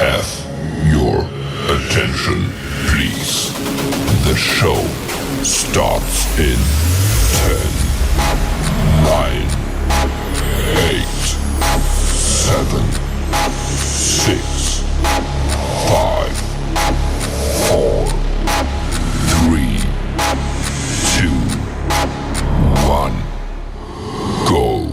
have your attention, please? The show starts in 10, 9, 8, 7, 6, 5, 4, 3, 2, 1, go.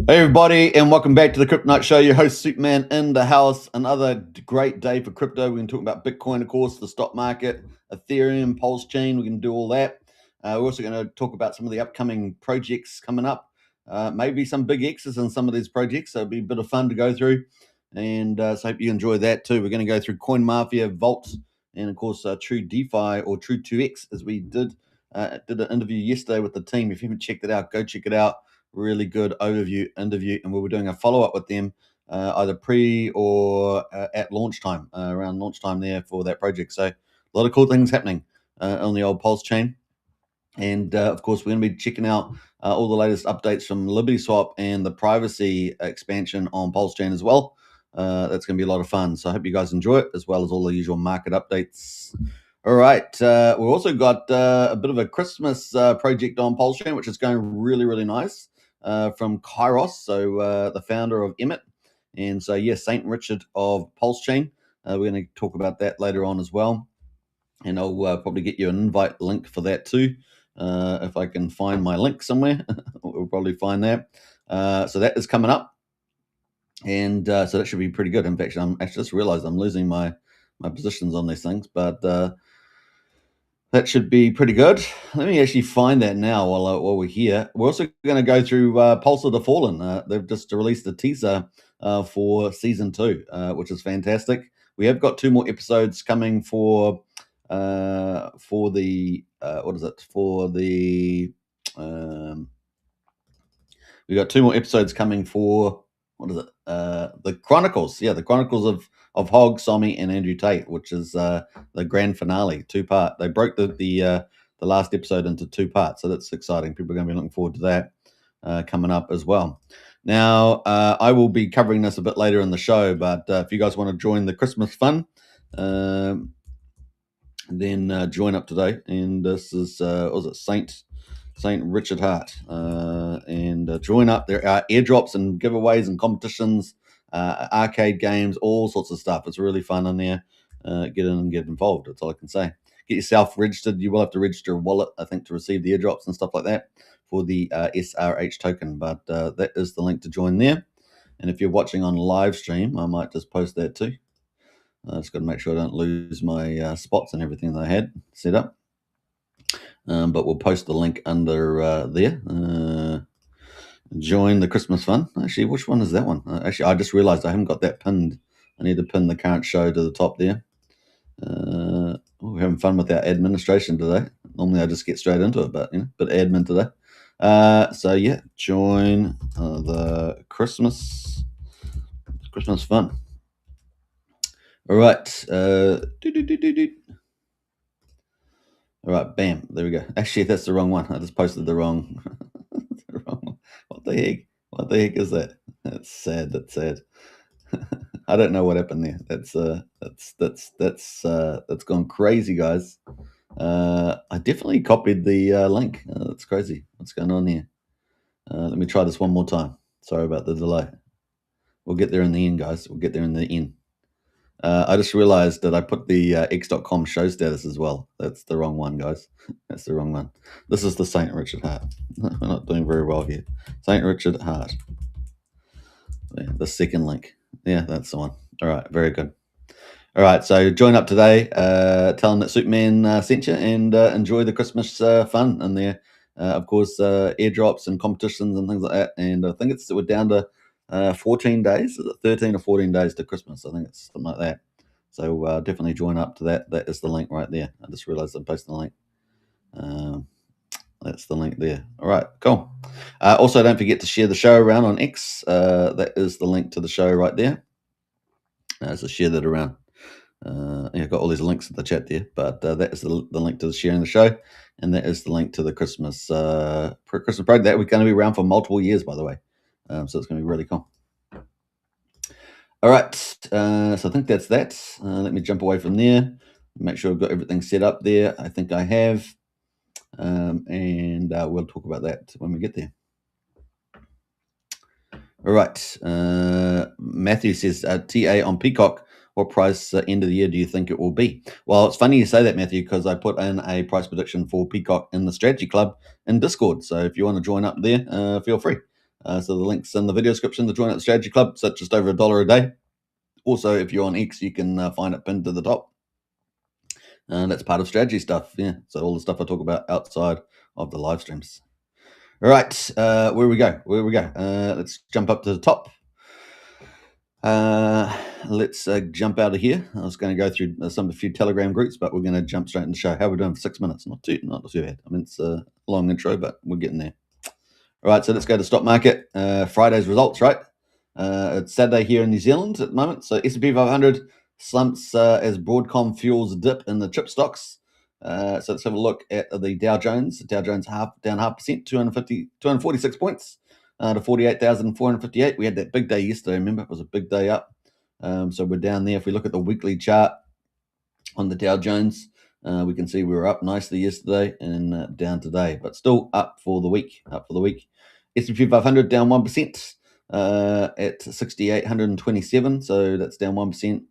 Hey everybody, and welcome back to the Crypto Night Show. Your host Superman in the house. Another great day for crypto. We can talk about Bitcoin, of course, the stock market, Ethereum, Pulsechain. We can do all that. We're also going to talk about some of the upcoming projects coming up. Maybe some big X's in some of these projects, so it'll be a bit of fun to go through. And so I hope you enjoy that too. We're going to go through CoinMafia, Vault, and of course True DeFi or Tru2X, as we did an interview yesterday with the team. If you haven't checked it out, go check it out. Really good interview, and we'll be doing a follow-up with them either pre or at launch time, around launch time there for that project. So a lot of cool things happening on the old Pulsechain. And of course, we're going to be checking out all the latest updates from Liberty Swap and the privacy expansion on Pulsechain as well. That's going to be a lot of fun. So I hope you guys enjoy it, as well as all the usual market updates. All right. We've also got a bit of a Christmas project on Pulsechain, which is going really, really nice. From Kairos, so the founder of Emmet, and so yes, Saint Richard of Pulsechain. We're going to talk about that later on as well, and I'll probably get you an invite link for that too, if I can find my link somewhere. We'll probably find that. So that is coming up, and so that should be pretty good. In fact, I just realized I'm losing my positions on these things, but that should be pretty good. Let me actually find that now while we're here. We're also going to go through Pulse of the Fallen. They've just released a teaser for season 2, which is fantastic. We have got 2 more episodes coming for the what is it? For the we got 2 more episodes coming for what is it? The Chronicles. Yeah, the Chronicles of Hog, Somi, and Andrew Tate, which is the grand finale, 2-part. They broke the last episode into 2 parts, so that's exciting. People are going to be looking forward to that coming up as well. Now, I will be covering this a bit later in the show, but if you guys want to join the Christmas fun, then join up today. And this is was it Saint Richard Hart, and join up. There are airdrops and giveaways and competitions, arcade games, all sorts of stuff. It's really fun in there. Get in and get involved. That's all I can say. Get yourself registered. You will have to register a wallet, I think, to receive the airdrops and stuff like that for the SRH token. But that is the link to join there. And if you're watching on live stream, I might just post that too. I just got to make sure I don't lose my spots and everything that I had set up. But we'll post the link under there. Join the Christmas fun. Actually, which one is that one? Actually, I just realized I haven't got that pinned. I need to pin the current show to the top there. We're having fun with our administration today. Normally I just get straight into it, but bit admin today. So yeah, join the Christmas fun. All right. All right, bam, there we go. Actually, that's the wrong one. I just posted the wrong, the wrong one. What the heck? What the heck is that? That's sad. That's sad. I don't know what happened there. That's gone crazy, guys. I definitely copied the link. That's crazy. What's going on here? Let me try this one more time. Sorry about the delay. We'll get there in the end, guys. We'll get there in the end. I just realized that I put the x.com show status as well. That's the wrong one, guys. That's the wrong one. This is the Saint Richard Hart. We're not doing very well here. Saint Richard Hart. Yeah, the second link. Yeah, that's the one. All right, very good. All right, so join up today. Tell them that Superman sent you, and enjoy the Christmas fun in there. Of course, airdrops and competitions and things like that. And I think we're down to 14 days. Is it 13 or 14 days to Christmas? I think it's something like that. So definitely join up to that. That is the link right there. I just realized I'm posting the link. That's the link there. All right, cool. Also, don't forget to share the show around on X. That is the link to the show right there. So share that around. Yeah, got all these links in the chat there, but that is the link to the sharing the show, and that is the link to the Christmas Christmas program that we're going to be around for multiple years, by the way. So it's going to be really cool. All right, so I think that's that. Let me jump away from there. Make sure I've got everything set up there. I think I have, and we'll talk about that when we get there. All right, Matthew says, TA on Peacock, what price end of the year do you think it will be? Well, it's funny you say that, Matthew, because I put in a price prediction for Peacock in the Strategy Club in Discord. So if you want to join up there, feel free. So the link's in the video description to join up the Strategy Club. So it's just over $1 a day. Also, if you're on X, you can find it pinned to the top. That's part of strategy stuff. Yeah, so all the stuff I talk about outside of the live streams. All right, where we go? Let's jump up to the top. Let's jump out of here. I was going to go through a few Telegram groups, but we're going to jump straight into the show. How we're doing for 6 minutes? Not too bad. I mean, it's a long intro, but we're getting there. All right, so let's go to stock market. Friday's results, right? It's Saturday here in New Zealand at the moment. So S&P 500 slumps as Broadcom fuels dip in the chip stocks. So let's have a look at the Dow Jones. The Dow Jones down 0.5%, 246 points to 48,458. We had that big day yesterday. Remember, it was a big day up. So we're down there. If we look at the weekly chart on the Dow Jones, we can see we were up nicely yesterday and down today, but still up for the week. S&P 500 down 1% at 6,827, so that's down 1%.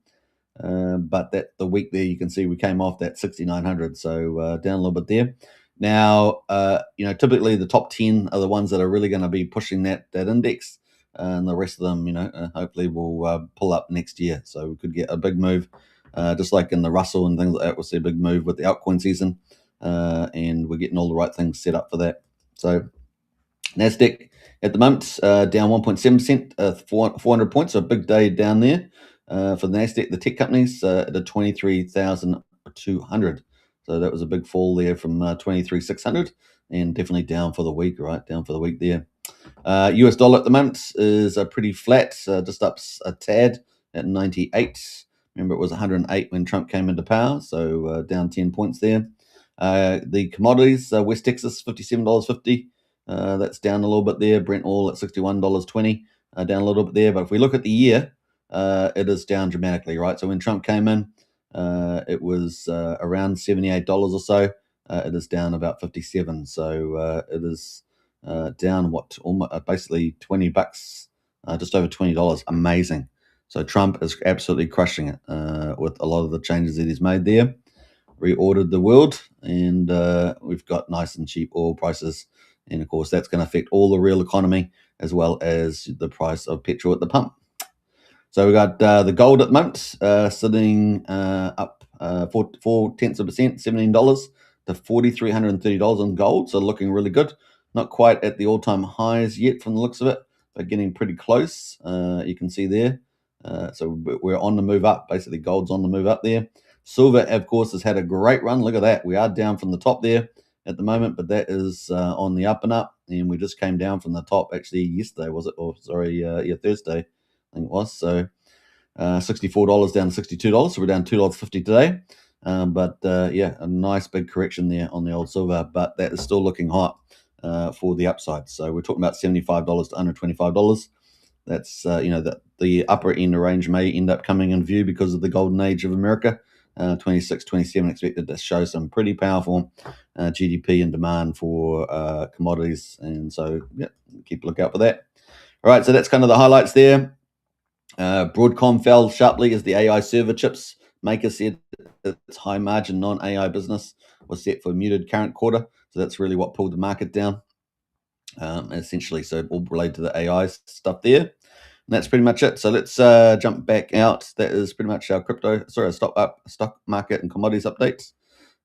But the week there, you can see we came off that 6,900, so down a little bit there. Now, typically the top 10 are the ones that are really going to be pushing that index, and the rest of them, hopefully will pull up next year. So we could get a big move, just like in the Russell and things like that. We'll see a big move with the altcoin season, and we're getting all the right things set up for that. So Nasdaq at the moment down 1.7%, 400 points, so a big day down there for the Nasdaq. The tech companies at a 23,200. So that was a big fall there from 23,600, and definitely down for the week, right? Down for the week there. US dollar at the moment is pretty flat, just up a tad at 98. Remember, it was 108 when Trump came into power, so down 10 points there. The commodities, West Texas, $57.50. That's down a little bit there. Brent oil at $61.20, down a little bit there. But if we look at the year, it is down dramatically, right? So when Trump came in, it was around $78 or so. It is down about 57. So it is down almost basically $20, just over $20. Amazing. So Trump is absolutely crushing it with a lot of the changes that he's made there. Reordered the world, and we've got nice and cheap oil prices. And of course, that's going to affect all the real economy as well as the price of petrol at the pump. So we got the gold at the moment sitting up 0.4%, $17 to $4,330 on gold. So looking really good. Not quite at the all-time highs yet from the looks of it, but getting pretty close. You can see there. So we're on the move up. Basically, gold's on the move up there. Silver, of course, has had a great run. Look at that. We are down from the top there at the moment, but that is on the up and up, and we just came down from the top actually yesterday, was it? Or sorry, Thursday, I think it was. So $64 down to $62, so we're down $2.50 today. But a nice big correction there on the old silver, but that is still looking hot for the upside. So we're talking about $75 to under $25. That's the upper end of range may end up coming in view because of the golden age of America. 26, 27 expected to show some pretty powerful GDP and demand for commodities. And so, keep a lookout for that. All right, so that's kind of the highlights there. Broadcom fell sharply as the AI server chips maker said its high margin non-AI business was set for a muted current quarter. So that's really what pulled the market down, essentially. So all related to the AI stuff there. And that's pretty much it. So let's jump back out. That is pretty much our stock market and commodities updates.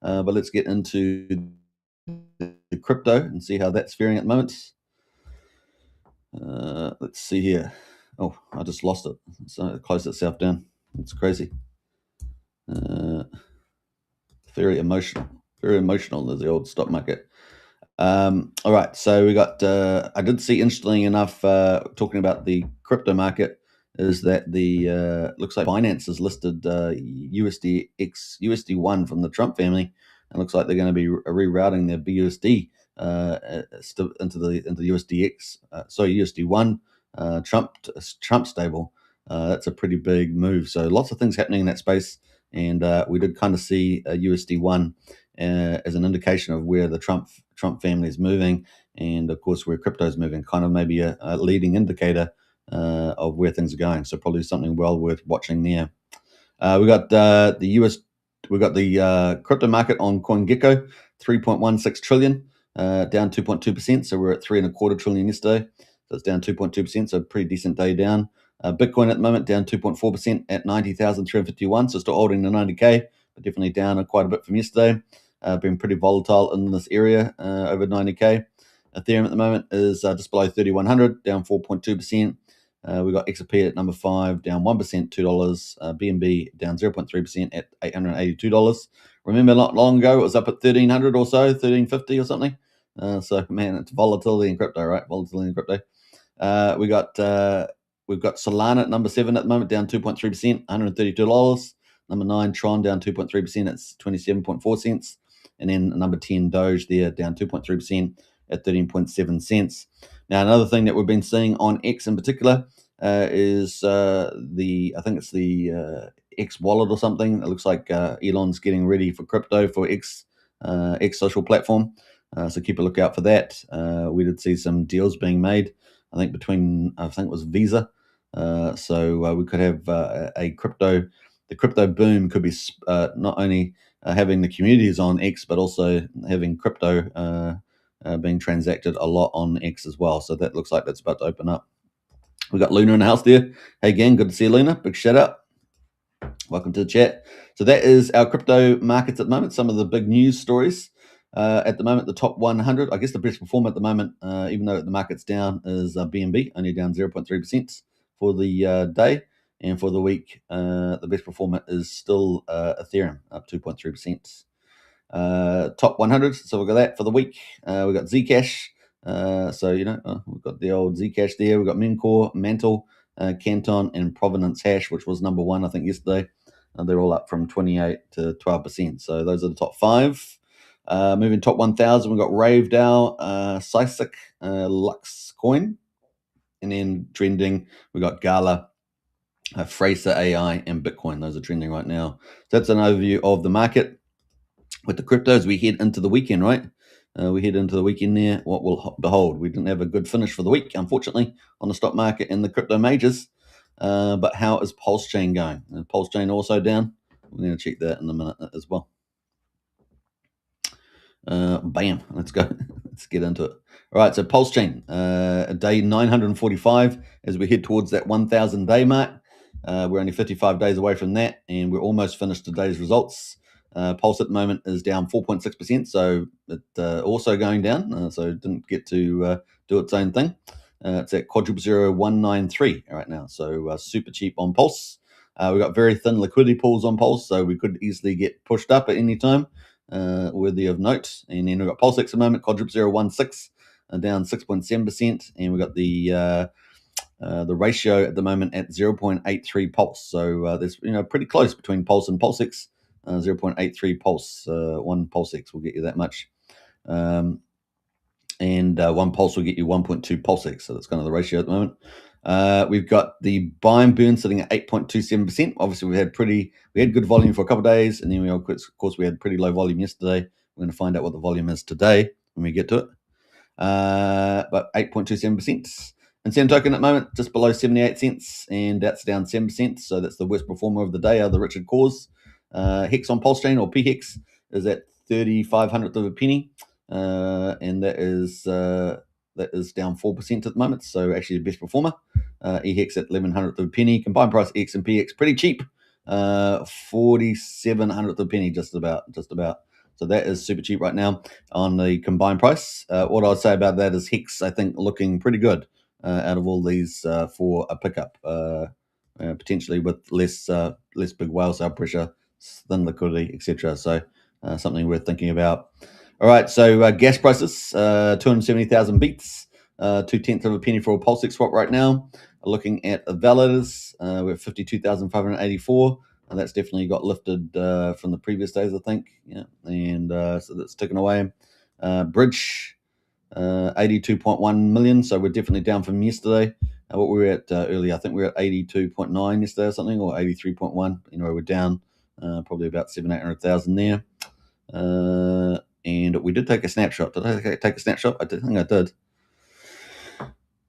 But let's get into the crypto and see how that's faring at the moment. Let's see here. Oh, I just lost it. So it closed itself down. It's crazy. Very emotional. Very emotional is the old stock market. All right, so we got. I did see, interestingly enough, talking about the crypto market is that the looks like Binance has listed USD1 from the Trump family, and looks like they're going to be rerouting their BUSD into the USDX, USD1 Trump stable. That's a pretty big move. So lots of things happening in that space, and we did kind of see USD1 as an indication of where the Trump family is moving, and of course where crypto is moving. Kind of maybe a leading indicator of where things are going. So probably something well worth watching there. We got the US. We got the crypto market on CoinGecko, 3.16 trillion, down 2.2%. So we're at 3.25 trillion yesterday. So it's down 2.2%. So pretty decent day down. Bitcoin at the moment down 2.4% at 90,351. So still holding the 90k, but definitely down quite a bit from yesterday. Been pretty volatile in this area over 90k. Ethereum at the moment is just below 3,100, down 4.2%. We got XRP at number 5, down 1%, $2. BNB down 0.3% at $882. Remember, not long ago, it was up at 1,300 or so, 1,350 or something. So, man, it's volatility in crypto, right? Volatility in crypto. We've got Solana at number 7 at the moment, down 2.3%, $132. Number 9, Tron, down 2.3%, it's 27.4 cents. And then number 10, Doge, there, down 2.3% at 13.7 cents. Now, another thing that we've been seeing on X in particular is I think it's the X wallet or something. It looks like Elon's getting ready for crypto for X social platform. So keep a lookout for that. We did see some deals being made, I think it was Visa. So we could have the crypto boom could be not only having the communities on X, but also having crypto being transacted a lot on X as well. So that looks like that's about to open up. We've got Luna in the house there. Hey, gang, good to see you, Luna. Big shout out. Welcome to the chat. So that is our crypto markets at the moment. Some of the big news stories. At the moment, the top 100, I guess the best performer at the moment, even though the market's down, is BNB, only down 0.3% for the day. And for the week, the best performer is still Ethereum, up 2.3%. Top 100, so we've got that for the week. We've got Zcash. We've got the old Zcash there. We've got Memcore, Mantle, Canton, and Provenance Hash, which was number 1, I think, yesterday. They're all up from 28 to 12%. So those are the top 5. Moving top 1,000, we've got RaveDAO, Sysic, Lux Coin. And then trending, we've got Gala, Fraser AI, and Bitcoin. Those are trending right now. So that's an overview of the market. With the cryptos, we head into the weekend, right? We head into the weekend there. What we'll behold, we didn't have a good finish for the week, unfortunately, on the stock market and the crypto majors. But how is Pulsechain going? Pulsechain also down. We're going to check that in a minute as well. Bam, let's go. Let's get into it. All right, so Pulsechain, day 945 as we head towards that 1,000 day mark. We're only 55 days away from that, and we're almost finished today's results. Pulse at the moment is down 4.6%, so it also going down, so it didn't get to do its own thing. It's at quadruple 0193 right now, so super cheap on Pulse. We've got very thin liquidity pools on Pulse, so we could easily get pushed up at any time, worthy of note. And then we've got Pulse at the moment, quadruple 016, down 6.7%, and we've got the ratio at the moment at 0.83 Pulse, so there's pretty close between Pulse and Pulsex. 0.83 Pulse, 1 Pulsex will get you that much. And 1 Pulse will get you 1.2 Pulsex, so that's kind of the ratio at the moment. We've got the buy and burn sitting at 8.27%. Obviously, we had good volume for a couple of days, and then of course we had pretty low volume yesterday. We're going to find out what the volume is today when we get to it. But 8.27%. And Sam token at the moment just below 78 cents, and that's down 7%. So that's the worst performer of the day, the Richard Cause. Hex on Pulsechain, or PHEX, is at 3500th of a penny, and that is down 4% at the moment. So actually the best performer. EHEX at 1100th of a penny. Combined price X and PX pretty cheap, 4700th of a penny, just about. So that is super cheap right now on the combined price. What I'd say about that is Hex, I think, looking pretty good out of all these for a pickup, potentially with less big whale sale pressure, thin liquidity, etc. So something worth thinking about. All right, so gas prices, 270,000 beats, 0.2 of a penny for a Pulsex swap right now. looking at the validators, we're at 52,584, and that's definitely got lifted from the previous days, I think. Yeah, and so that's ticking away. Bridge, 82.1 million, so we're definitely down from yesterday. What we were at earlier, I think we were at 82.9 yesterday or something, or 83.1. We're down probably about 700,000 there. And we did take a snapshot. Did I take a snapshot? I think I did.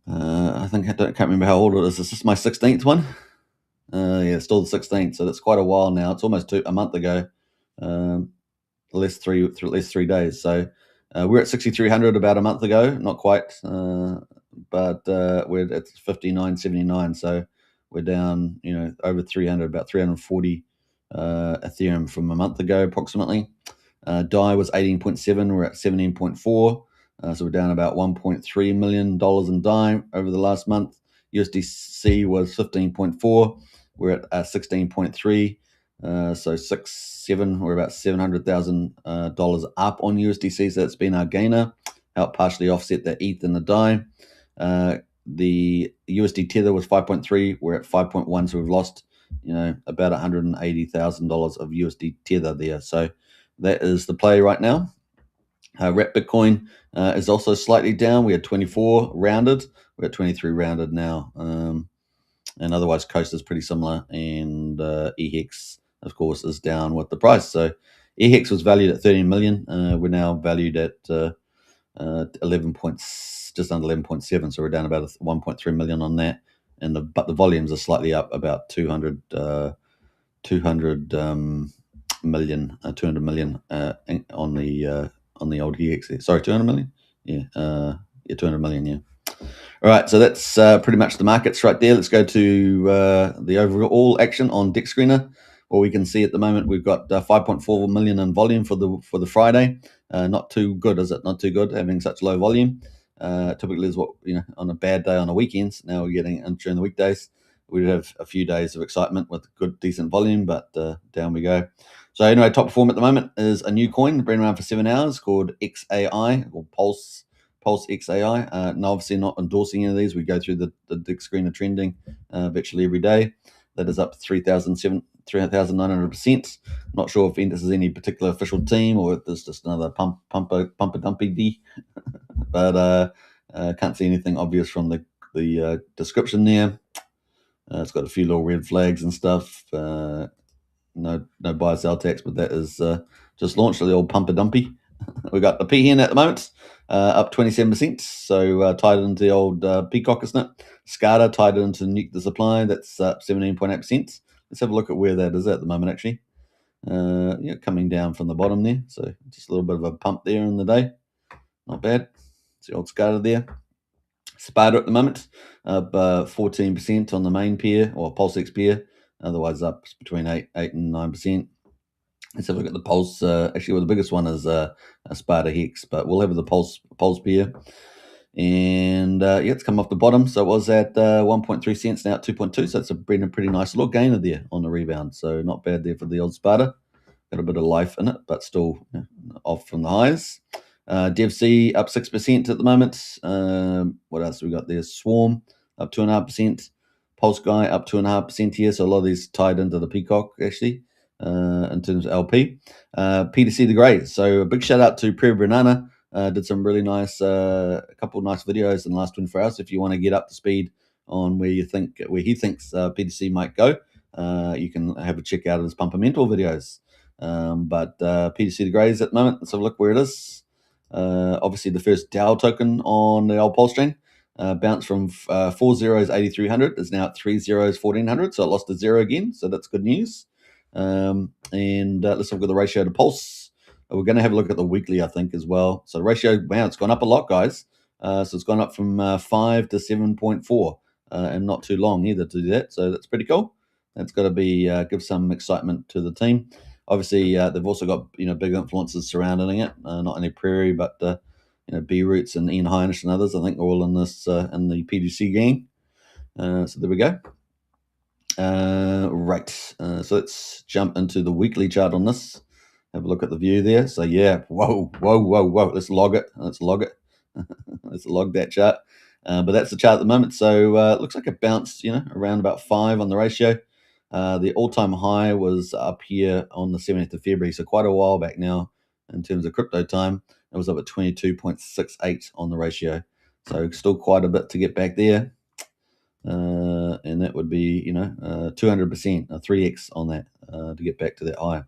I can't remember how old it is. Is this my 16th one? Yeah, still the 16th. So that's quite a while now. It's almost a month ago. Less 3 days. So we're at 6,300 about a month ago. Not quite, but we're at 59.79. So we're down, over 300, about 340 Ethereum from a month ago, approximately. DAI was 18.7. We're at 17.4. So we're down about $1.3 million in DAI over the last month. USDC was 15.4. We're at 16.3. So 6-7, we're about $700,000 up on USDC. So that's been our gainer. Helped partially offset the ETH and the DAI. The USD tether was 5.3. We're at 5.1. So we've lost, about $180,000 of USD tether there. So that is the play right now. Wrap Bitcoin is also slightly down. We had 24 rounded. We're at 23 rounded now. And otherwise, Coast is pretty similar. And EHEX, of course, is down with the price. So EHEX was valued at 13 million. We're now valued at just under 11.7. So we're down about 1.3 million on that. But the volumes are slightly up, about 200 million on the old EX. Sorry, 200 million. Yeah, 200 million. Yeah. All right, so that's pretty much the markets right there. Let's go to the overall action on Deck Screener. Well, we can see at the moment we've got 5.4 million in volume for the Friday. Not too good, is it? Not too good having such low volume. Typically is what, on a bad day on the weekends. Now we're getting during the weekdays. We'd have a few days of excitement with good, decent volume, but down we go. So anyway, top perform at the moment is a new coin, been around for 7 hours, called XAI, or Pulse XAI. No, obviously not endorsing any of these. We go through the Deck Screener trending virtually every day. That is up 3,900%. Not sure if this is any particular official team or if there's just another pumper dumpy D. But can't see anything obvious from the description there. It's got a few little red flags and stuff. No buy sell tax, but that is just launched the old pumper dumpy. We got the peahen at the moment, up 27%. So tied into the old peacock, isn't it? SCADA tied into nuke the supply. That's up 17.8%. Let's have a look at where that is at the moment, actually. Coming down from the bottom there. So just a little bit of a pump there in the day. Not bad. It's the old SCADA there. Sparta at the moment, up 14% on the main pair, or PulseX pair. Otherwise up between 8 and 9%. Let's have a look at the Pulse. Actually, the biggest one is a Sparta Hex, but we'll have the Pulse pair. And it's come off the bottom. So it was at 1.3 cents, now at 2.2. So it's been a pretty nice little gainer there on the rebound. So not bad there for the old Sparta. Got a bit of life in it, but still off from the highs. DevC up 6% at the moment. What else have we got there? Swarm up 2.5%. Pulse Guy up 2.5% here. So a lot of these tied into the Peacock, actually, in terms of LP. P2C the Grey. So a big shout out to Prairie Banana. Did some really nice, a couple of nice videos in the last 24 hours. If you want to get up to speed on where he thinks P2C might go, you can have a check out of his Pumper Mentor videos. But P2C the Greys at the moment. Let's have a look where it is. Obviously, the first DAO token on the old Pulsechain bounced from 4 zeros 8,300 is now at 3 zeros 1,400. So it lost a zero again. So that's good news. And let's look at the ratio to Pulse. We're going to have a look at the weekly, I think, as well. So the ratio, wow, it's gone up a lot, guys. So it's gone up from 5 to 7.4, and not too long either to do that. So that's pretty cool. That's got to be give some excitement to the team. Obviously, they've also got big influences surrounding it. Not only Prairie, but B Roots and Ian Heinisch and others. I think are all in this in the PGC gang. So there we go. Right. So let's jump into the weekly chart on this. Have a look at the view there. So yeah, whoa. Let's log it. Let's log that chart. But that's the chart at the moment. So it looks like it bounced, around about 5 on the ratio. The all-time high was up here on the 17th of February, so quite a while back now in terms of crypto time. It was up at 22.68 on the ratio. So still quite a bit to get back there. And that would be, 200%, a 3x on that to get back to that high.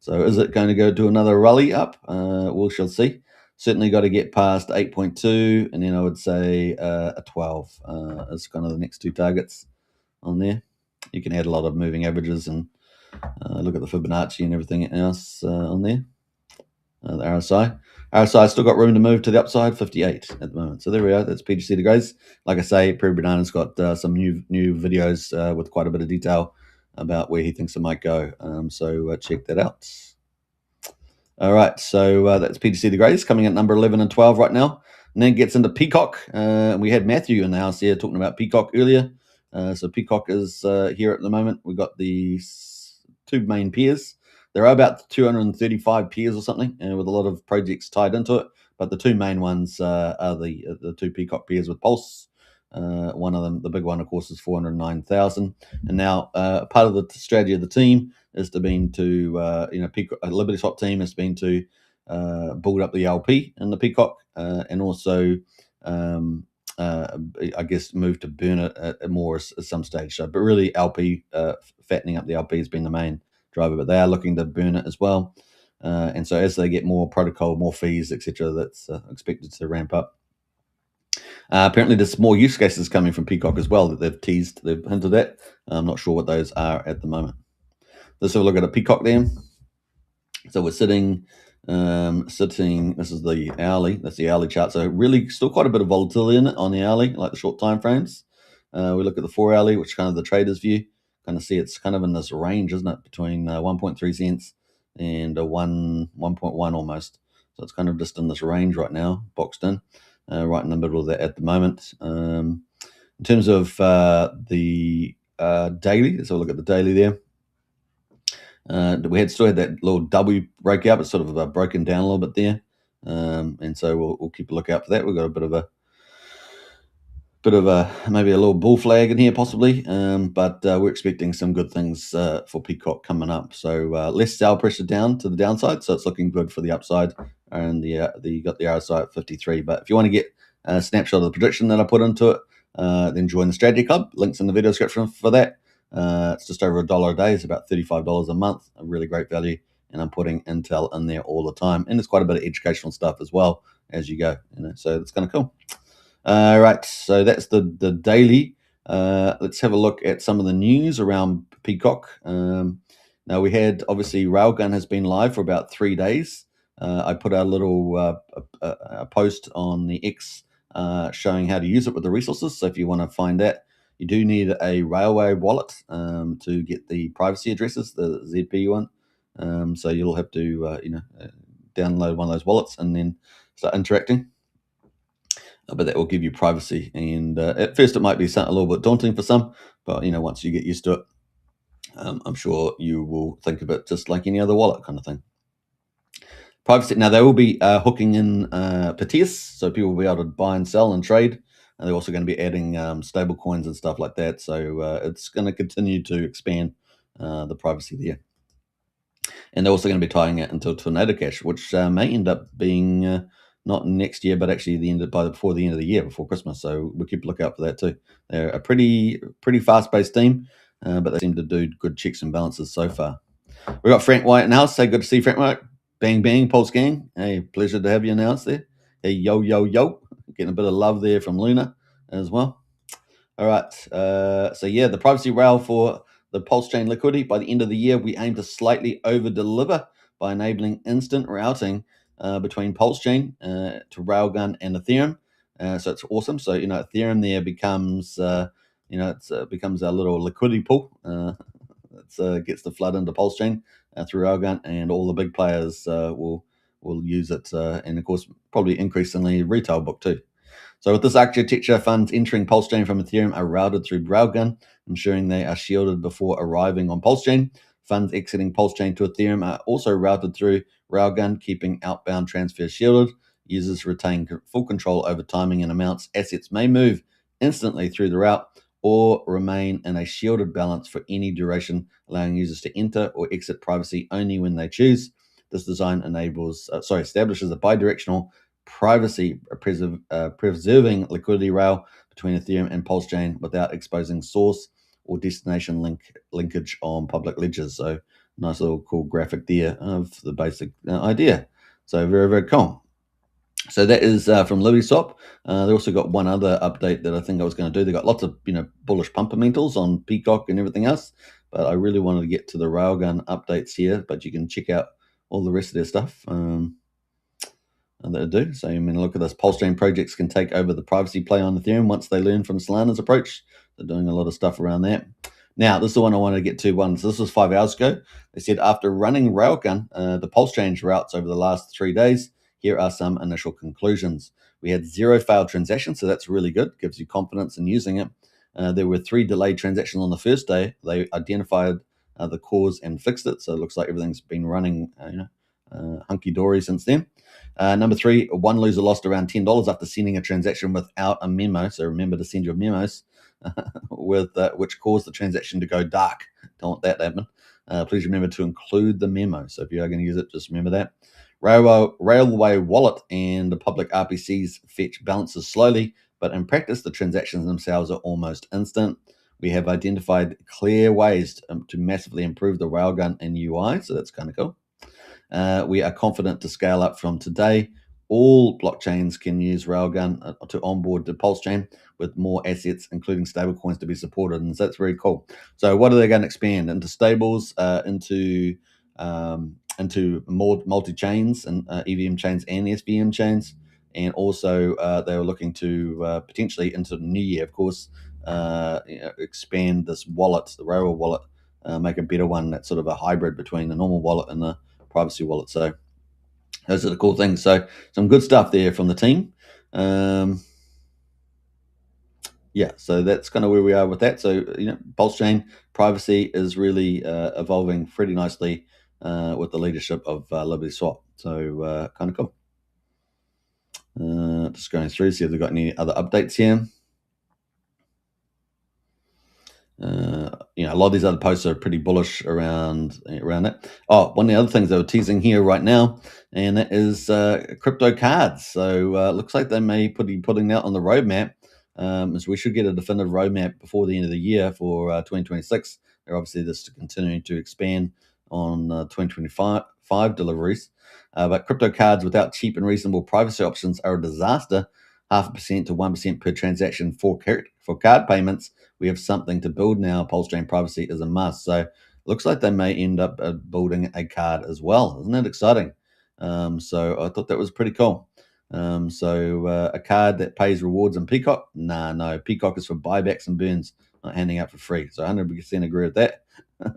So is it going to go do another rally up? We shall see. Certainly got to get past 8.2, and then I would say a 12 is kind of the next two targets on there. You can add a lot of moving averages and look at the Fibonacci and everything else on there. The RSI. RSI still got room to move to the upside, 58 at the moment. So there we are. That's PGC degrees. Like I say, Prairie Banana's got some new videos with quite a bit of detail about where he thinks it might go. So check that out. All right, so that's PGC degrees coming at number 11 and 12 right now. And then gets into Peacock. We had Matthew in the house here talking about Peacock earlier. So Peacock is here at the moment. We've got the two main peers. There are about 235 peers or something, with a lot of projects tied into it. But the two main ones are the two Peacock peers with Pulse. One of them, the big one, of course, is 409,000. And now part of the strategy of the team is Peacock, Liberty Swap team has been to build up the LP in the Peacock and also I guess move to burn it at more at some stage. So, but really LP, fattening up the LP has been the main driver, but they are looking to burn it as well. And so as they get more protocol, more fees, etc., that's expected to ramp up. Apparently there's more use cases coming from Peacock as well that they've hinted at. I'm not sure what those are at the moment. Let's have a look at a Peacock there. So we're sitting, this is the hourly, that's the hourly chart. So really still quite a bit of volatility in it on the hourly, like the short time frames. We look at the 4 hourly, which is kind of the trader's view. Kind of see it's kind of in this range, isn't it, between 1.3 cents and 1.1 almost. So it's kind of just in this range right now, boxed in, right in the middle of that at the moment. In terms of the daily, let's have a look at the daily there. We still had that little W breakout, but sort of broken down a little bit there, and so we'll keep a lookout for that. We've got a bit of a maybe a little bull flag in here possibly, but we're expecting some good things for Peacock coming up. So less sell pressure down to the downside, so it's looking good for the upside. And you got the RSI at 53. But if you want to get a snapshot of the prediction that I put into it, then join the Strategy Club. Links in the video description for that. It's just over $1 a day. It's about $35 a month. A really great value, and I'm putting intel in there all the time. And there's quite a bit of educational stuff as well as you go. So it's kind of cool. Right, so that's the daily. Let's have a look at some of the news around Peacock. Now we had, obviously, Railgun has been live for about 3 days. I put a little a post on the X showing how to use it with the resources. So if you want to find that, you do need a Railway wallet to get the privacy addresses, the ZP one. So you'll have to download one of those wallets and then start interacting. But that will give you privacy. And at first it might be a little bit daunting for some, but once you get used to it, I'm sure you will think of it just like any other wallet kind of thing. Privacy. Now they will be hooking in Petius, so people will be able to buy and sell and trade. And they're also going to be adding stable coins and stuff like that. So it's going to continue to expand the privacy there. And they're also going to be tying it into Tornado Cash, which may end up being not next year, but actually before the end of the year, before Christmas. So we'll keep a lookout for that too. They're a pretty fast-paced team, but they seem to do good checks and balances so far. We've got Frank White in the house. Say good to see Frank White. Bang, bang, Pulse Gang. Hey, pleasure to have you announced there. Hey, yo, yo, yo. Getting a bit of love there from Luna as well. All right. So, yeah, the privacy rail for the Pulsechain liquidity. By the end of the year, we aim to slightly over-deliver by enabling instant routing between Pulsechain to Railgun and Ethereum. So it's awesome. So, Ethereum there becomes, becomes our little liquidity pool. It gets the flood into Pulsechain through Railgun, and all the big players will use it, and of course probably increasingly retail book too. So with this architecture, funds entering Pulsechain from Ethereum are routed through Railgun, ensuring they are shielded before arriving on Pulsechain. Funds exiting Pulsechain to Ethereum are also routed through Railgun, keeping outbound transfers shielded. Users retain full control over timing and amounts. Assets may move instantly through the route or remain in a shielded balance for any duration, allowing users to enter or exit privacy only when they choose. This design establishes a bidirectional privacy preserving liquidity rail between Ethereum and Pulsechain without exposing source or destination linkage on public ledgers. So nice little cool graphic there of the basic idea. So very, very cool. So that is from LibertySwap. They also got one other update that I think I was going to do. They got lots of bullish pumpermentals on Peacock and everything else, but I really wanted to get to the Railgun updates here. But you can check out all the rest of their stuff that they do. So look at this. Pulsechain projects can take over the privacy play on Ethereum once they learn from Solana's approach. They're doing a lot of stuff around that. Now, this is the one I wanted to get to. So this was 5 hours ago. They said after running Railgun, the Pulsechain routes over the last 3 days, here are some initial conclusions. We had 0 failed transactions, so that's really good. Gives you confidence in using it. There were 3 delayed transactions on the first day. They identified the cause and fixed it, so it looks like everything's been running hunky-dory since then. Number 3, one loser lost around $10 after sending a transaction without a memo. So remember to send your memos, which caused the transaction to go dark. Don't want that to happen. Please remember to include the memo. So if you are going to use it, just remember that. Railway Wallet and the public RPCs fetch balances slowly, but in practice, the transactions themselves are almost instant. We have identified clear ways to massively improve the Railgun and UI, so that's kind of cool. We are confident to scale up from today. All blockchains can use Railgun to onboard the Pulsechain with more assets, including stablecoins, to be supported, and so that's very cool. So what are they going to expand into? Stables, into more multi-chains and EVM chains and SVM chains, and also they were looking to potentially into the new year, of course, expand this wallet, the Railway wallet, make a better one that's sort of a hybrid between the normal wallet and the privacy wallet. So those are the cool things. So some good stuff there from the team. Yeah, so that's kind of where we are with that. So Pulsechain privacy is really evolving pretty nicely with the leadership of LibertySwap. So kind of cool. Just going through, see if they've got any other updates here. A lot of these other posts are pretty bullish around that. Oh, one of the other things they were teasing here right now, and that is crypto cards. So looks like they may be putting that on the roadmap. As we should get a definitive roadmap before the end of the year for 2026. They're obviously just continuing to expand on 2025 deliveries. But crypto cards without cheap and reasonable privacy options are a disaster. 0.5% to 1% per transaction for card payments. We have something to build now. Pulsechain privacy is a must. So it looks like they may end up building a card as well. Isn't that exciting? So I thought that was pretty cool. A card that pays rewards in Peacock? No. Peacock is for buybacks and burns, not handing out for free. So 100% agree with that.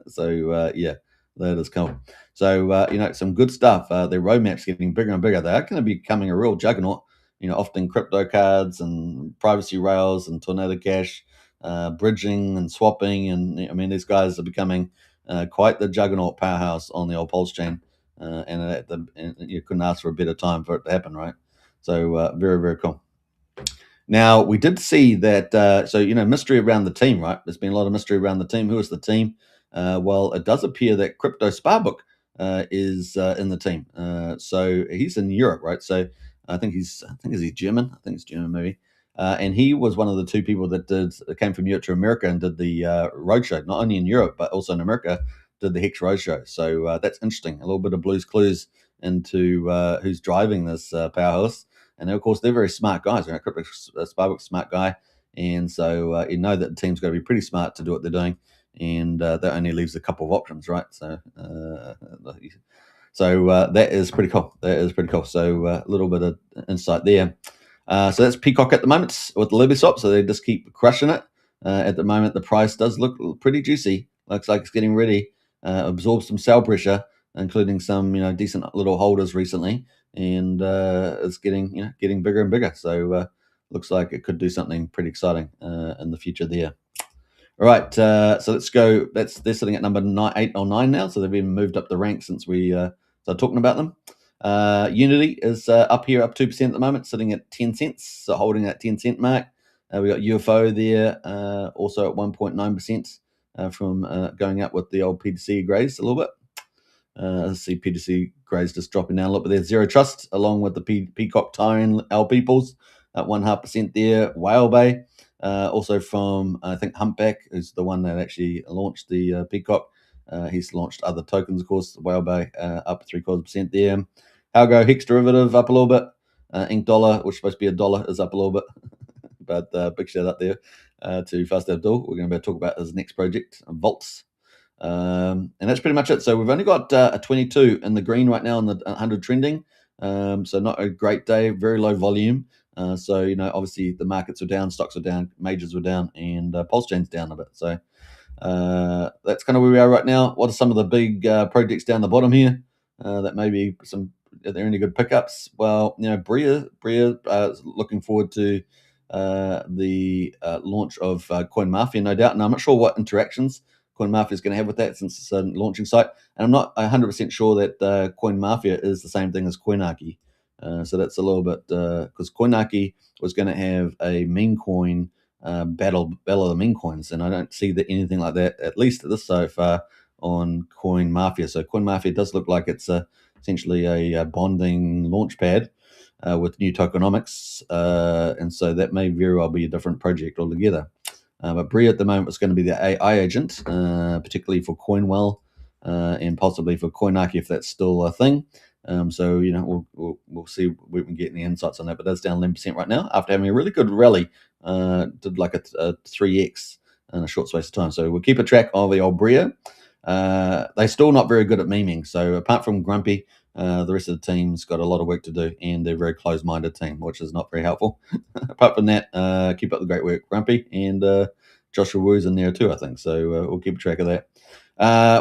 So yeah, that is cool. So some good stuff. Their roadmap's getting bigger and bigger. They are going to be becoming a real juggernaut. Often crypto cards and privacy rails and Tornado Cash, bridging and swapping, and these guys are becoming quite the juggernaut powerhouse on the old Pulsechain, and you couldn't ask for a better time for it to happen, right? So very, very cool. Now we did see that. Mystery around the team, right? There's been a lot of mystery around the team. Who is the team? Well, it does appear that Crypto Sparbook is in the team. So he's in Europe, right? So I think he's German. I think it's German maybe. And he was one of the 2 people that came from Europe to America and did the roadshow, not only in Europe but also in America, did the Hex roadshow. So that's interesting. A little bit of Blue's Clues into who's driving this powerhouse. And of course, they're very smart guys. Right? Crypto Sparbook's a smart guy, and so you know that the team's got to be pretty smart to do what they're doing. And that only leaves a couple of options, right? So that is pretty cool. So a little bit of insight there. So that's Peacock at the moment with the LibertySwap. So they just keep crushing it. At the moment, the price does look pretty juicy. Looks like it's getting ready. Absorbs some sell pressure, including some decent little holders recently, and it's getting bigger and bigger. So looks like it could do something pretty exciting in the future there. All right, so let's go. They're sitting at number 8 or 9 now, so they've even moved up the ranks since we started talking about them. Unity is up here, up 2% at the moment, sitting at 10 cents, so holding that 10-cent mark. We got UFO there, also at 1.9% from going up with the old PTC graze a little bit. I see PTC graze just dropping down a little bit there. Zero Trust, along with the Peacock Tyrion Our Peoples at 1.5% there. Whale Bay, also from, I think, Humpback, who's the one that actually launched the Peacock. He's launched other tokens, of course. Whale Bay up 0.75% there. Algo Hex Derivative up a little bit. Ink Dollar, which is supposed to be a dollar, is up a little bit. But big shout out there to Fast Abdul. We're going to talk about his next project, Vaults. And that's pretty much it. So we've only got a 22 in the green right now on the 100 trending. So not a great day, very low volume. So, obviously the markets are down, stocks are down, majors were down, and Pulsechain's down a bit. So that's kind of where we are right now. What are some of the big projects down the bottom here that maybe are there any good pickups? Well, Bria is looking forward to the launch of CoinMafia, no doubt. And I'm not sure what interactions CoinMafia is going to have with that, since it's a launching site. And I'm not 100% sure that CoinMafia is the same thing as Coinarchy. So that's a little bit, because Coinarchy was going to have a meme coin battle of the meme coins, and I don't see that anything like that, at least this so far, on CoinMafia. So CoinMafia does look like it's essentially a bonding launchpad with new tokenomics, and so that may very well be a different project altogether. But Bria at the moment is going to be the AI agent, particularly for Coinwell and possibly for Coinarchy, if that's still a thing. So we'll see if we can get any insights on that. But that's down 11% right now after having a really good rally. Did like a 3x in a short space of time. So we'll keep a track of the old Bria. They're still not very good at memeing. So apart from Grumpy, the rest of the team's got a lot of work to do, and they're a very closed-minded team, which is not very helpful. Apart from that, keep up the great work, Grumpy, and Joshua Wu's in there too, I think. So we'll keep track of that.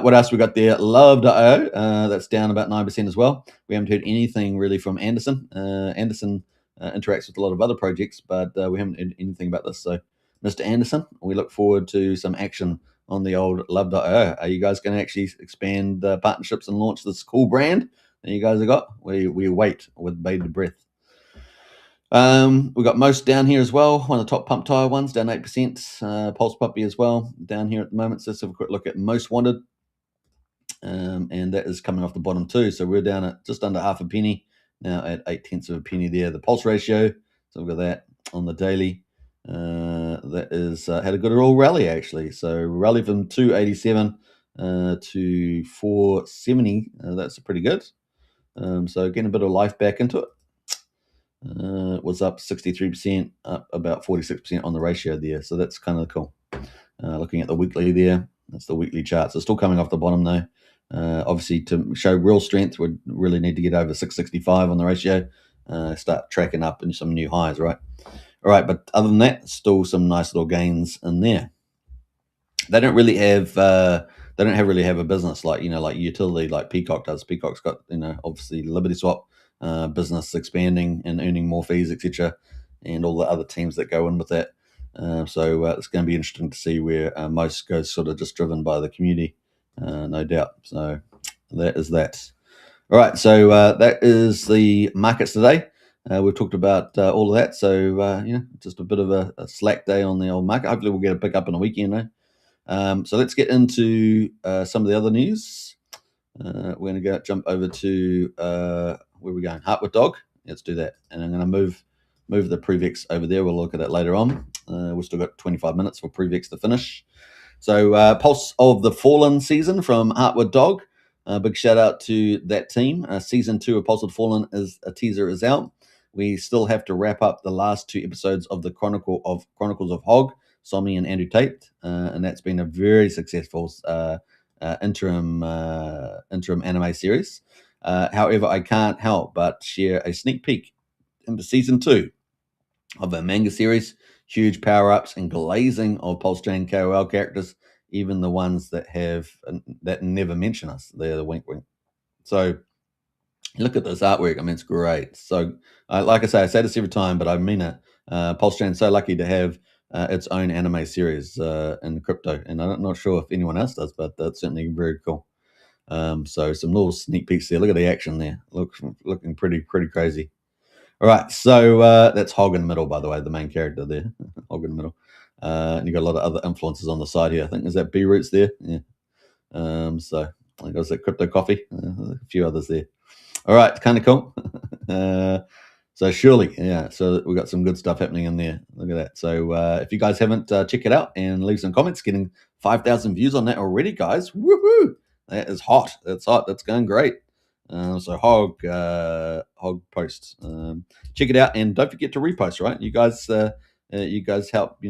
What else we got there? Love.io, that's down about 9% as well. We haven't heard anything really from Anderson. Anderson interacts with a lot of other projects, but we haven't heard anything about this. So, Mr. Anderson, we look forward to some action on the old Love.io. Are you guys going to actually expand partnerships and launch this cool brand that you guys have got? We wait with bated breath. We've got Most down here as well, one of the top pump tire ones, down 8%. Pulse Puppy as well, down here at the moment. So let's have a quick look at Most Wanted. And that is coming off the bottom too. So we're down at just under half a penny, now at 0.8 of a penny there. The pulse ratio, so we've got that on the daily. That is had a good old rally actually. So rally from 287 to 470. That's pretty good. So getting a bit of life back into it. Was up 63%, up about 46% on the ratio there. So that's kind of cool. Looking at the weekly there, that's the weekly chart. So still coming off the bottom though. Obviously, to show real strength, we really need to get over 665 on the ratio, start tracking up in some new highs, right? All right, but other than that, still some nice little gains in there. They don't really have really have a business like utility like Peacock does. Peacock's got obviously Liberty Swap business expanding and earning more fees, etc., and all the other teams that go in with that. So it's going to be interesting to see where most goes, sort of just driven by the community, no doubt. So that is that. All right, so that is the markets today. We've talked about all of that. So just a bit of a slack day on the old market. Hopefully we'll get a pick up on the weekend though. So let's get into some of the other news. We're going to jump over to where we're going. Heartwood Dog. Let's do that. And I'm going to move the Prevex over there. We'll look at it later on. We've still got 25 minutes for Prevex to finish. So Pulse of the Fallen season from Heartwood Dog. Big shout out to that team. Season 2 of Pulse of the Fallen a teaser is out. We still have to wrap up the last 2 episodes of the Chronicles of Hog, Somi and Andrew Tate, and that's been a very successful interim anime series. However, I can't help but share a sneak peek into season 2 of a manga series. Huge power-ups and glazing of Pulsechain KOL characters, even the ones that never mention us. They're the wink wink. So look at this artwork. I mean, it's great. So like I say this every time, but I mean it. Pulsechain's so lucky to have its own anime series in crypto, and I'm not sure if anyone else does, but that's certainly very cool. So some little sneak peeks there. Look at the action there. Looking pretty crazy. All right, so that's Hog in the middle, by the way, the main character there. Hog in the middle. And you got a lot of other influences on the side here. I think is that B Roots there. Yeah. So I think it was that Crypto Coffee. A few others there. All right, kind of cool. So surely, yeah. So we got some good stuff happening in there. Look at that. So if you guys haven't, check it out and leave some comments. Getting 5,000 views on that already, guys. Woohoo! That is hot. That's hot. That's going great. So Hog posts. Check it out and don't forget to repost. Right, you guys help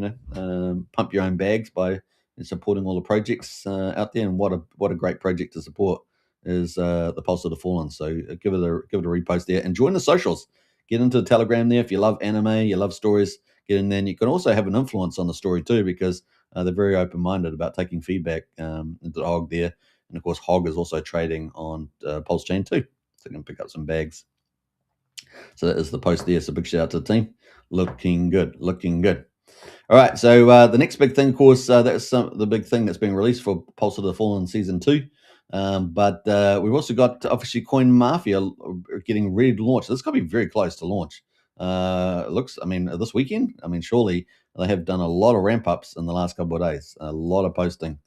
pump your own bags by supporting all the projects out there. And what a great project to support is the Pulse of the Fallen. So give it a repost there and join the socials. Get into the Telegram there if you love anime, you love stories. Get in there, and you can also have an influence on the story too, because they're very open-minded about taking feedback into Hog there. And of course, Hog is also trading on Pulsechain too, so you can pick up some bags. So that is the post there. So big shout out to the team. Looking good. All right, so the next big thing, of course, that's the big thing that's being released for Pulse of the Fallen Season 2. But we've also got, obviously, CoinMafia getting ready to launch. This is going to be very close to launch. This weekend, surely they have done a lot of ramp-ups in the last couple of days, a lot of posting.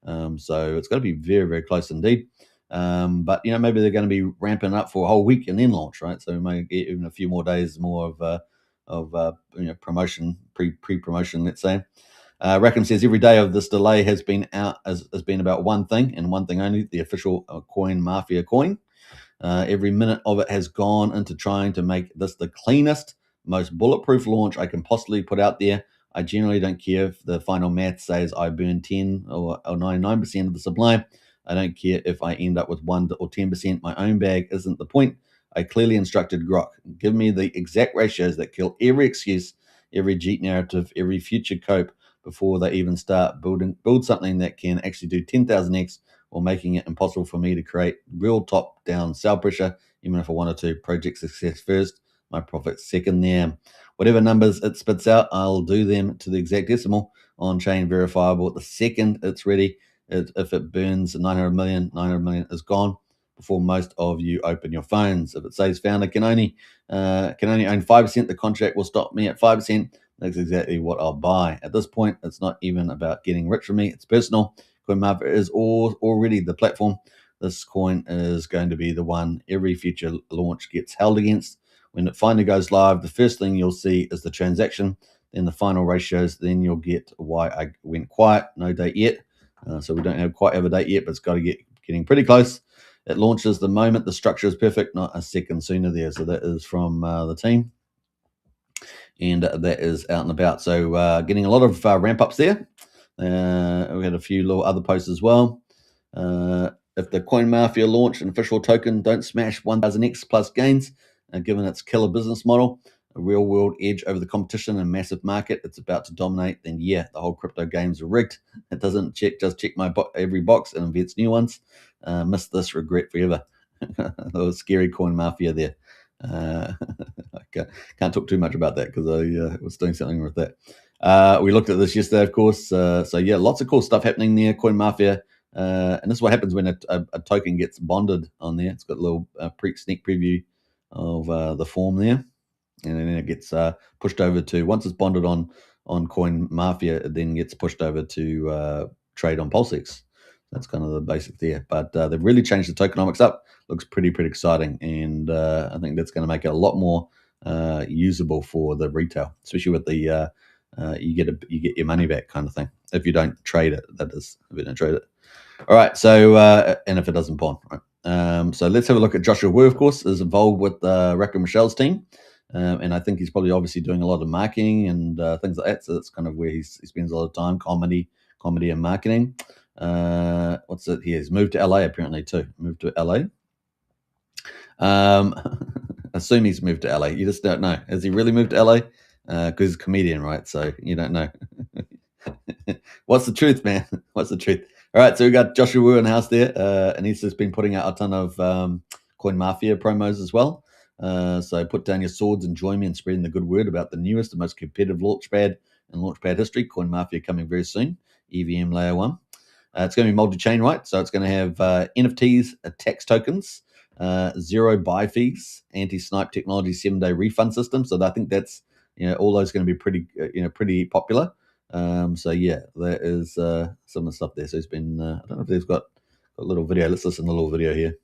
So it's going to be very, very close indeed. But, maybe they're going to be ramping up for a whole week and then launch, right? So we may get even a few more days more of promotion, pre-promotion, let's say. Rackham says every day of this delay has been about one thing and one thing only: the official CoinMafia coin. Every minute of it has gone into trying to make this the cleanest, most bulletproof launch I can possibly put out there. I generally don't care if the final math says I burn 10 or 99% of the supply. I don't care if I end up with 1 or 10%. My own bag isn't the point. I clearly instructed Grok, give me the exact ratios that kill every excuse, every Jeet narrative, every future cope before they even start build something that can actually do 10,000x, or making it impossible for me to create real top-down sell pressure, even if I wanted to. Project success first, my profit second there. Whatever numbers it spits out, I'll do them to the exact decimal, on-chain verifiable the second it's ready. If it burns 900 million is gone before most of you open your phones. If it says founder can only own 5%, the contract will stop me at 5%. That's exactly what I'll buy. At this point, it's not even about getting rich for me. It's personal. CoinMafia is already the platform. This coin is going to be the one every future launch gets held against. When it finally goes live, the first thing you'll see is the transaction, then the final ratios, then you'll get why I went quiet. No date yet. So we don't quite have a date yet, but it's got to getting pretty close. It launches the moment the structure is perfect, not a second sooner there. So that is from the team. And that is out and about. So getting a lot of ramp ups there. We had a few little other posts as well. If the CoinMafia launch an official token, don't smash 1000x plus gains, given its killer business model, a real world edge over the competition and massive market it's about to dominate, then yeah, the whole crypto games are rigged. It doesn't just check my every box and invents new ones. Miss this, regret forever. That was scary CoinMafia there. I can't talk too much about that because I was doing something with that. We looked at this yesterday, of course. So yeah, lots of cool stuff happening there. CoinMafia, and this is what happens when a token gets bonded on there. It's got a little sneak preview of the form there, and then it gets pushed over to, once it's bonded on CoinMafia, it then gets pushed over to trade on Pulsechain. That's kind of the basic there. But they've really changed the tokenomics up. Looks pretty exciting, and I think that's going to make it a lot more usable for the retail, especially with the you get your money back kind of thing if you don't trade it. That is, if you don't trade it. All right. So and if it doesn't pawn, right? So let's have a look at Joshua Wu. Of course, is involved with Racker Michelle's team, and I think he's probably obviously doing a lot of marketing and things like that. So that's kind of where he spends a lot of time, comedy and marketing. What's it? He has moved to LA apparently too. Moved to LA. Assume he's moved to LA. You just don't know. Has he really moved to LA? Because he's a comedian, right? So you don't know. What's the truth, man? What's the truth? All right, so we got Joshua Wu in the house there, and he's just been putting out a ton of CoinMafia promos as well. So put down your swords and join me in spreading the good word about the newest and most competitive launchpad in launchpad history. CoinMafia coming very soon. EVM layer 1. It's going to be multi-chain, right? So it's going to have NFTs, tax tokens, zero buy fees, anti-snipe technology, 7-day refund system. So I think that's all those going to be pretty popular. So yeah, that is some of the stuff there. So it's been I don't know if they've got a little video. Let's listen to a little video here.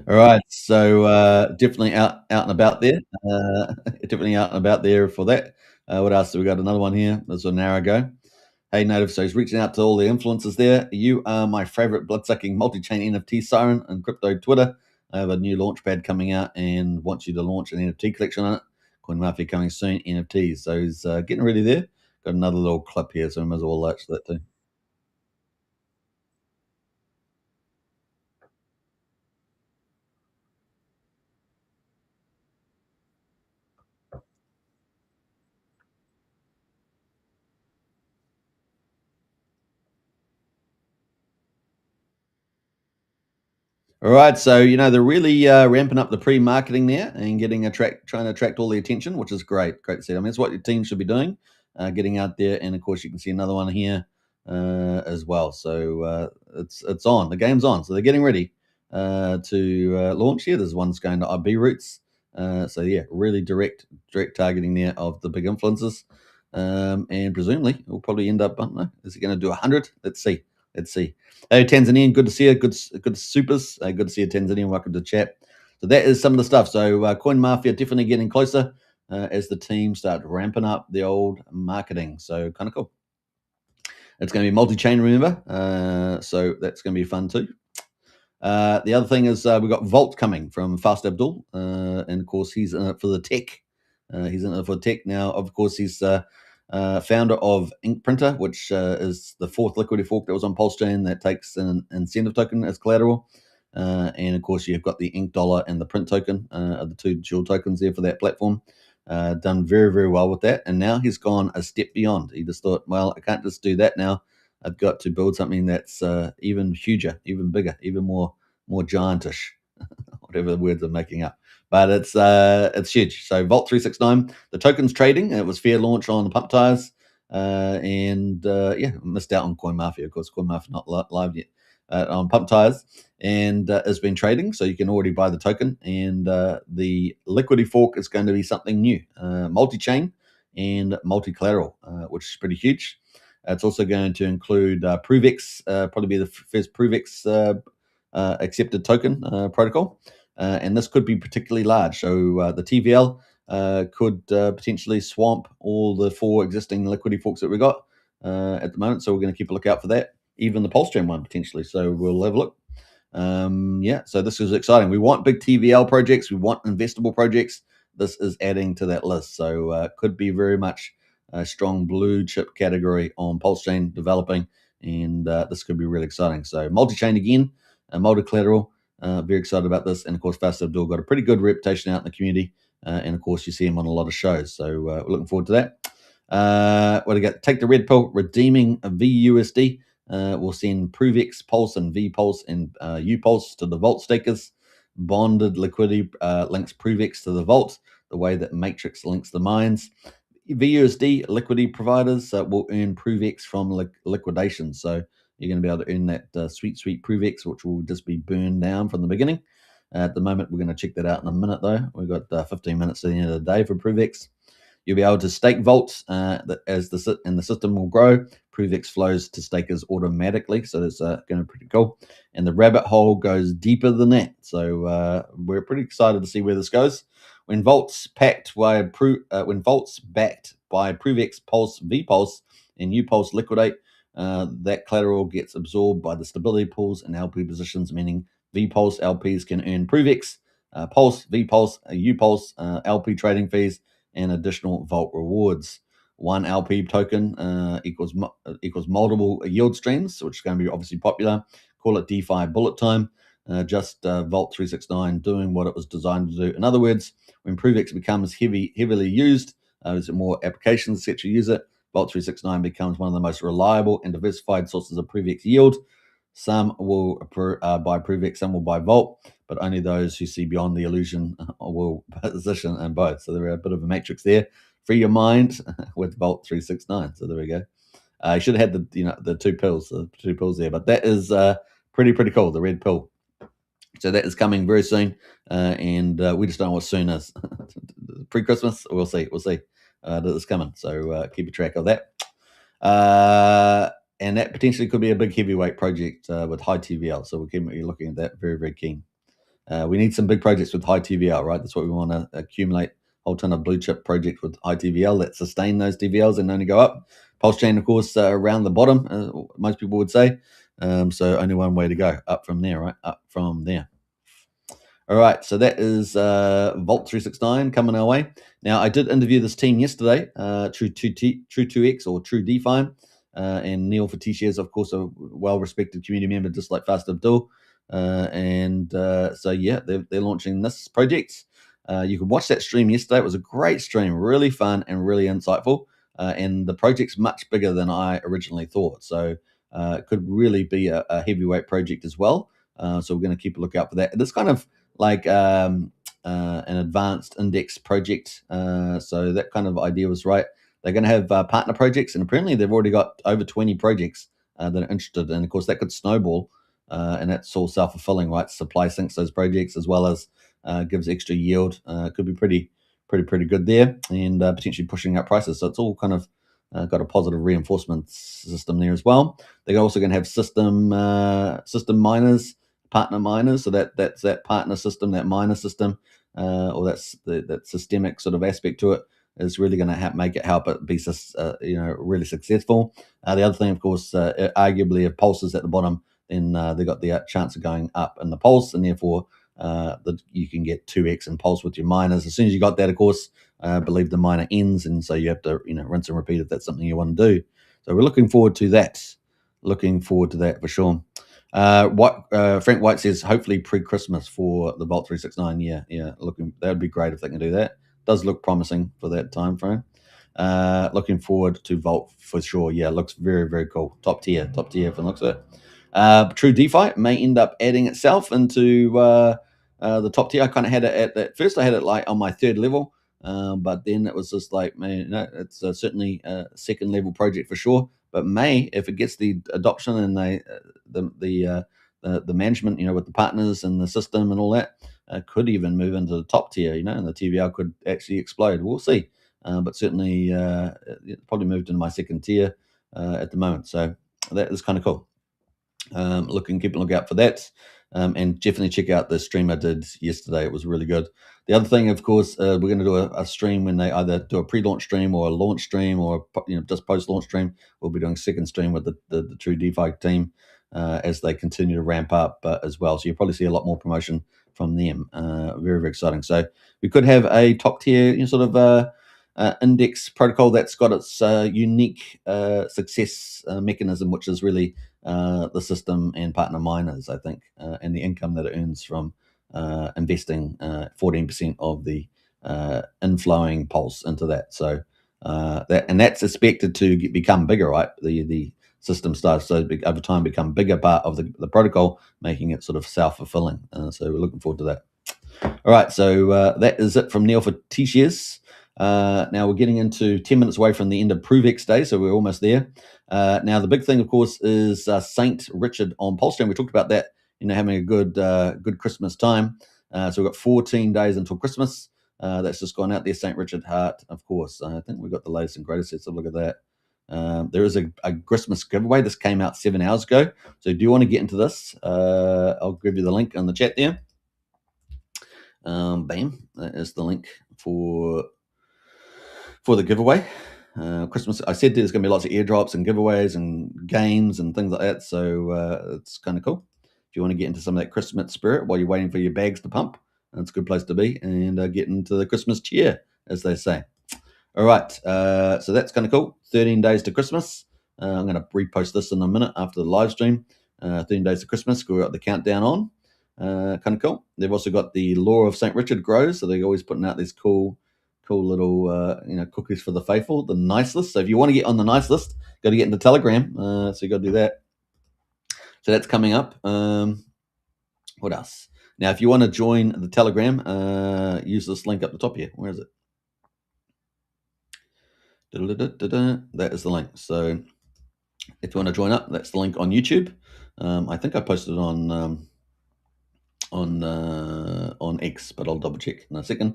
All right, so definitely out and about there. Definitely out and about there for that. What else? We got another one here. This was an hour ago. Hey, Native. So he's reaching out to all the influencers there. You are my favorite blood-sucking multi-chain NFT siren and crypto Twitter. I have a new launchpad coming out and wants you to launch an NFT collection on it. CoinMafia coming soon. NFTs. So he's getting ready there. Got another little clip here, so we might as well watch that too. All right, so they're really ramping up the pre-marketing there and trying to attract all the attention, which is great. Great to see. I mean, that's what your team should be doing, getting out there. And of course, you can see another one here as well. So it's on. The game's on. So they're getting ready to launch here. There's one's going to IB routes. So yeah, really direct targeting there of the big influencers, and presumably we'll probably end up. I don't know. Is it going to do 100? Let's see. Let's see. Hey, Tanzanian, good to see you. Good supers. Good to see you, Tanzanian. Welcome to chat. So that is some of the stuff. So CoinMafia definitely getting closer as the team start ramping up the old marketing. So kind of cool. It's going to be multi-chain, remember? So that's going to be fun too. The other thing is we've got Vault coming from Fast Abdul. And of course, he's in it for the tech. He's in it for tech now. Of course, he's founder of Ink Printer, which is the fourth liquidity fork that was on Pulsechain that takes an incentive token as collateral. And of course, you've got the Ink Dollar and the Print token, are the two dual tokens there for that platform. Done very, very well with that. And now he's gone a step beyond. He just thought, well, I can't just do that now. I've got to build something that's even huger, even bigger, even more giantish, whatever the words I'm making up. But it's huge. So Vault 369, the token's trading. It was fair launch on the pump tires, and yeah, missed out on CoinMafia. Of course, CoinMafia not live yet on pump tires, and has been trading. So you can already buy the token. And the liquidity fork is going to be something new, multi-chain and multi-collateral, which is pretty huge. It's also going to include Pru2X, probably be the first Pru2X accepted token protocol. And this could be particularly large. So the TVL could potentially swamp all the 4 existing liquidity forks that we got at the moment. So we're going to keep a lookout for that, even the Pulsechain one potentially. So we'll have a look. Yeah, so this is exciting. We want big TVL projects. We want investable projects. This is adding to that list. So could be very much a strong blue chip category on Pulsechain developing. And this could be really exciting. So multi-chain again, multi-collateral. Very excited about this. And of course, Fast Abdul got a pretty good reputation out in the community. And of course, you see him on a lot of shows. So we're looking forward to that. What do you got? Take the red pill, redeeming a VUSD. We'll send Pru2X, Pulse, and VPulse and UPulse to the Vault stakers. Bonded liquidity links Pru2X to the Vault, the way that Matrix links the mines. VUSD liquidity providers will earn Pru2X from liquidation. So you're going to be able to earn that sweet Pru2X, which will just be burned down from the beginning. At the moment, we're going to check that out in a minute, though. We've got 15 minutes to the end of the day for Pru2X. You'll be able to stake vaults as the system will grow. Pru2X flows to stakers automatically, so that's going to be pretty cool. And the rabbit hole goes deeper than that. So we're pretty excited to see where this goes. When vaults backed by Pru2X, Pulse, VPulse, and UPulse liquidate, that collateral gets absorbed by the stability pools and LP positions, meaning VPulse LPs can earn Pru2X, Pulse, VPulse, UPulse, LP trading fees, and additional Vault rewards. One LP token equals multiple yield streams, which is going to be obviously popular. Call it DeFi bullet time. Just Vault 369 doing what it was designed to do. In other words, when Pru2X becomes heavily used, there's more applications, etc. use it. Vault 369 becomes one of the most reliable and diversified sources of Proof X yield. Some will buy Proof X, some will buy Vault, but only those who see beyond the illusion will position in both. So there are a bit of a matrix there. Free your mind with Vault 369. So there we go. You should have had the two pills there, but that is pretty cool. The red pill. So that is coming very soon, and we just don't know what soon is. Pre-Christmas, we'll see. That is coming. So keep a track of that. And that potentially could be a big heavyweight project with high TVL. So we're looking at that. Very keen. We need some big projects with high TVL, right? That's what we want to accumulate. A whole ton of blue chip projects with high TVL that sustain those TVLs and only go up. Pulsechain, of course, around the bottom, most people would say. So only one way to go, up from there, right? Up from there. All right, so that is Vault 369 coming our way. Now, I did interview this team yesterday, Tru2X or True DeFi, and Neil Fatishia, of course, a well-respected community member, just like Fast Abdul. So yeah, they're launching this project. You could watch that stream yesterday. It was a great stream, really fun and really insightful. And the project's much bigger than I originally thought. So it could really be a heavyweight project as well. So we're going to keep a lookout for that. It is kind of like an advanced index project. So that kind of idea was right. They're going to have partner projects, and apparently they've already got over 20 projects that are interested. And of course, that could snowball, and that's all self-fulfilling, right? Supply sinks those projects as well as gives extra yield. Could be pretty good there, and potentially pushing up prices. So it's all kind of got a positive reinforcement system there as well. They're also going to have system miners, partner miners. So that's that partner system, that miner system, or that's that systemic sort of aspect to it is really going to make it help it be really successful. The other thing, of course, arguably, if Pulse is at the bottom, then they've got the chance of going up in the Pulse, and therefore you can get 2x in Pulse with your miners. As soon as you got that, of course, I believe the miner ends, and so you have to rinse and repeat if that's something you want to do. So we're looking forward to that. Looking forward to that for sure. Frank White says hopefully pre-Christmas for the Vault 369. Yeah. That would be great if they can do that. Does look promising for that time frame. Looking forward to Vault for sure. Yeah, looks very cool. Top tier if it looks at it. True DeFi may end up adding itself into the top tier. I kind of had it at first. I had it like on my third level, but then it was just like, man, it's certainly a second level project for sure. But if it gets the adoption and the management, with the partners and the system and all that, could even move into the top tier, and the TVL could actually explode. We'll see. But certainly it probably moved into my second tier at the moment. So that is kind of cool. Keep a lookout for that. And definitely check out the stream I did yesterday. It was really good. The other thing, of course, we're going to do a stream when they either do a pre-launch stream or a launch stream or just post-launch stream. We'll be doing a second stream with the True DeFi team as they continue to ramp up as well. So you'll probably see a lot more promotion from them. Very exciting. So we could have a top tier index protocol that's got its unique success mechanism, which is really the system and partner miners, I think, and the income that it earns from investing 14% of the inflowing Pulse into that. So that's expected to become bigger, right? The system starts to over time become bigger part of the protocol, making it sort of self-fulfilling. So we're looking forward to that. All right, so that is it from Neil for T-shares. Now we're getting into 10 minutes away from the end of Proof Day, so we're almost there. Now the big thing, of course, is Saint Richard on Pulsechain. We talked about that, having a good Christmas time. So we've got 14 days until Christmas. That's just gone out there, Saint Richard Heart, of course. I think we've got the latest and greatest. Let's have a look at that. There is a Christmas giveaway. This came out 7 hours ago. So do you want to get into this? I'll give you the link in the chat there. Bam, that is the link for the giveaway. Christmas, I said there's going to be lots of airdrops and giveaways and games and things like that, so it's kind of cool. If you want to get into some of that Christmas spirit while you're waiting for your bags to pump, that's a good place to be, and get into the Christmas cheer, as they say. All right, so that's kind of cool. 13 days to Christmas. I'm going to repost this in a minute after the live stream. 13 days to Christmas, we've got the countdown on. Kind of cool. They've also got the Law of St. Richard grows, so they're always putting out these cool cool little cookies for the faithful, the nice list. So if you want to get on the nice list, got to get into Telegram. So you got to do that. So that's coming up. What else? Now, if you want to join the Telegram, use this link up the top here. Where is it? That is the link. So if you want to join up, that's the link on YouTube. I think I posted it on X, but I'll double check in a second.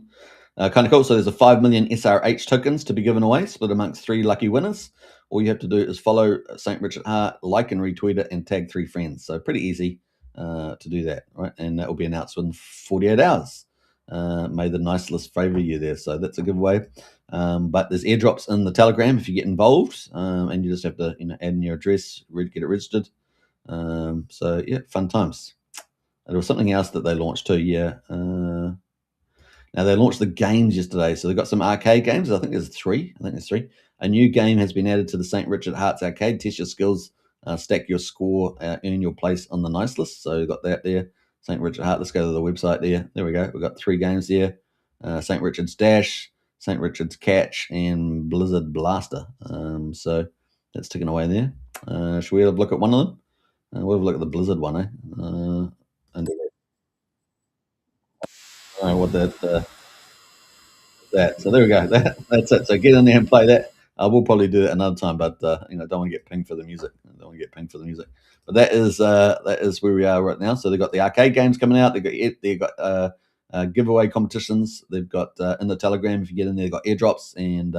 Kind of cool. So there's a 5 million SRH tokens to be given away, split amongst 3 lucky winners. All you have to do is follow St. Richard Hart, like and retweet it, and tag 3 friends. So pretty easy to do that, right? And that will be announced within 48 hours. May the nice list favor you there. So that's a giveaway. But there's airdrops in the Telegram if you get involved, and you just have to add in your address, get it registered. So yeah, fun times. There was something else that they launched too. Yeah. Now they launched the games yesterday, so they've got some arcade games. I think there's 3. A new game has been added to the St. Richard Hearts arcade. Test your skills, stack your score, earn your place on the nice list. So you've got that there. St. Richard Hart. Let's go to the website there. There we go. We've got 3 games there. St. Richard's Dash, St. Richard's Catch, and Blizzard Blaster. So that's ticking away there. Should we have a look at one of them? We'll have a look at the Blizzard one, eh? And I don't know what that. So there we go. That's it. So get in there and play that. We'll probably do it another time, but don't want to get pinged for the music. But that is where we are right now. So they've got the arcade games coming out. They've got giveaway competitions. They've got in the Telegram. If you get in there, they've got airdrops, and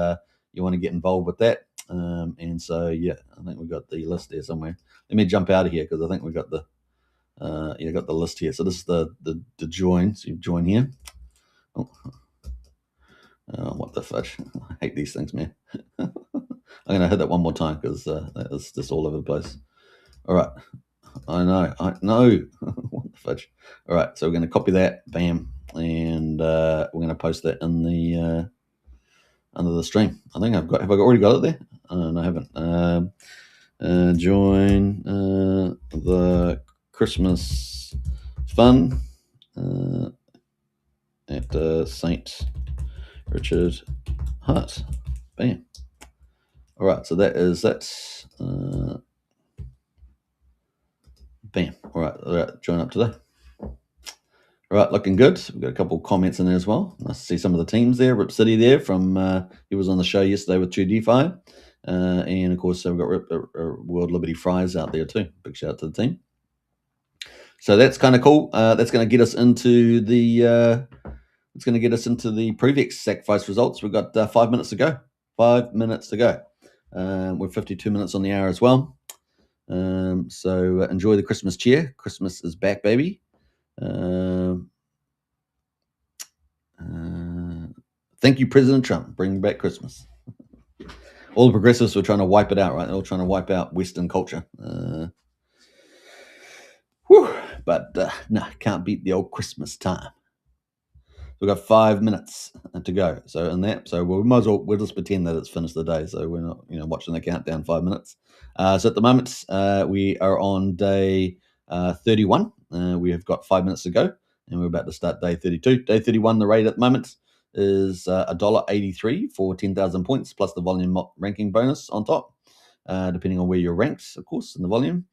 you want to get involved with that. And so yeah, I think we've got the list there somewhere. Let me jump out of here because I think we've got the got the list here. So this is the join. So you join here. Oh, what the fudge! I hate these things, man. I'm gonna hit that one more time because that is just all over the place. All right, I know. What the fudge! All right, so we're gonna copy that, bam, and we're gonna post that in the under the stream. I think have I already got it there? No, I haven't. Join the Christmas fun at St. Richard Hart. Bam. All right, so that's bam. All right, join up today. All right, looking good. We've got a couple of comments in there as well. Nice to see some of the teams there. Rip City there from he was on the show yesterday with Tru2X. And of course, we've got World Liberty Fries out there too. Big shout out to the team. So that's kind of cool. That's going to get us into the Prevex sacrifice results. We've got 5 minutes to go. 5 minutes to go. We're 52 minutes on the hour as well. So enjoy the Christmas cheer. Christmas is back, baby. Thank you, President Trump. Bring back Christmas. All the progressives were trying to wipe it out, right? They're all trying to wipe out Western culture. But no, can't beat the old Christmas time. We've got 5 minutes to go. So we might as well, we'll just pretend that it's finished the day. So we're not, watching the countdown 5 minutes. So at the moment, we are on day 31. We have got 5 minutes to go, and we're about to start day 32. Day 31, the rate at the moment is $1.83 for 10,000 points plus the volume ranking bonus on top, depending on where you're ranked, of course, in the volume.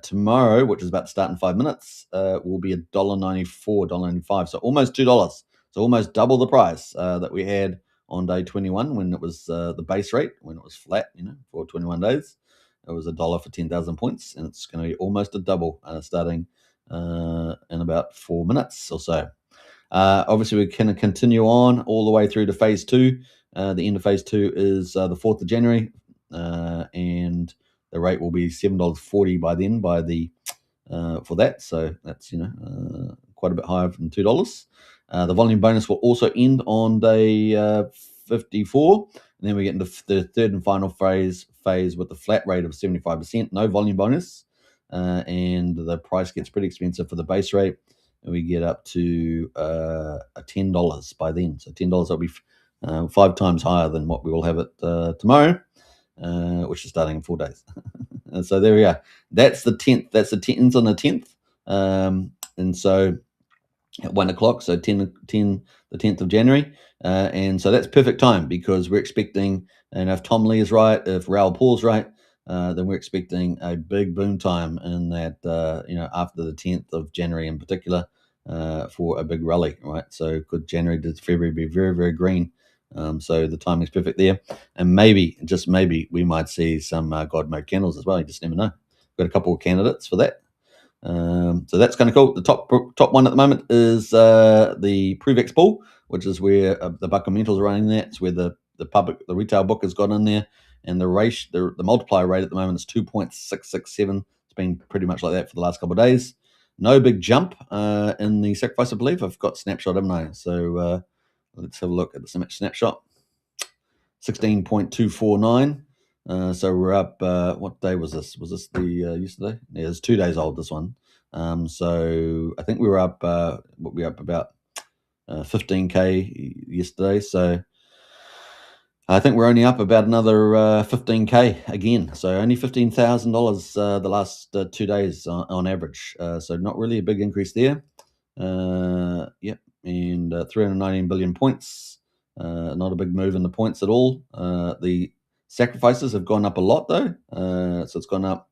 Tomorrow, which is about to start in 5 minutes, will be $1.94, $1.95, so almost $2. So almost double the price that we had on day 21 when it was the base rate, when it was flat, for 21 days. It was $1 for 10,000 points, and it's going to be almost a double starting in about 4 minutes or so. Obviously, we can continue on all the way through to phase 2. The end of phase 2 is the 4th of January, and the rate will be $7.40 by then for that. So that's quite a bit higher than $2. The volume bonus will also end on day 54, and then we get into the third and final phase with the flat rate of 75%, no volume bonus, and the price gets pretty expensive for the base rate, and we get up to $10 by then. So $10 will be 5 times higher than what we will have it tomorrow, which is starting in 4 days. And so there we are. That's the 10th. That's the 10th on the 10th. And so at 1 o'clock, so 10 the 10th of January. And so that's perfect time because we're expecting, and if Tom Lee is right, if Raoul Paul's right, then we're expecting a big boom time in that, after the 10th of January in particular, for a big rally, right? So could January to February be very, very green? So the timing is perfect there. And maybe, just maybe, we might see some God mode candles as well. You just never know. Got a couple of candidates for that. So that's kind of cool. The top one at the moment is the Tru2X pool, which is where the Buckamentals are running that. It's where the retail book has got in there, and the multiplier rate at the moment is 2.667. It's been pretty much like that for the last couple of days. No big jump in the sacrifice, I believe. I've got snapshot, haven't I? So let's have a look at the snapshot. 16.249. So we're up. What day was this? Was this the yesterday? Yeah, it's 2 days old, this one. So I think we were up. We were up about 15K yesterday. So I think we're only up about another 15K again. So only $15,000 the last 2 days on average. So not really a big increase there. Yep, and 319 billion points. Not a big move in the points at all. The sacrifices have gone up a lot though. So it's gone up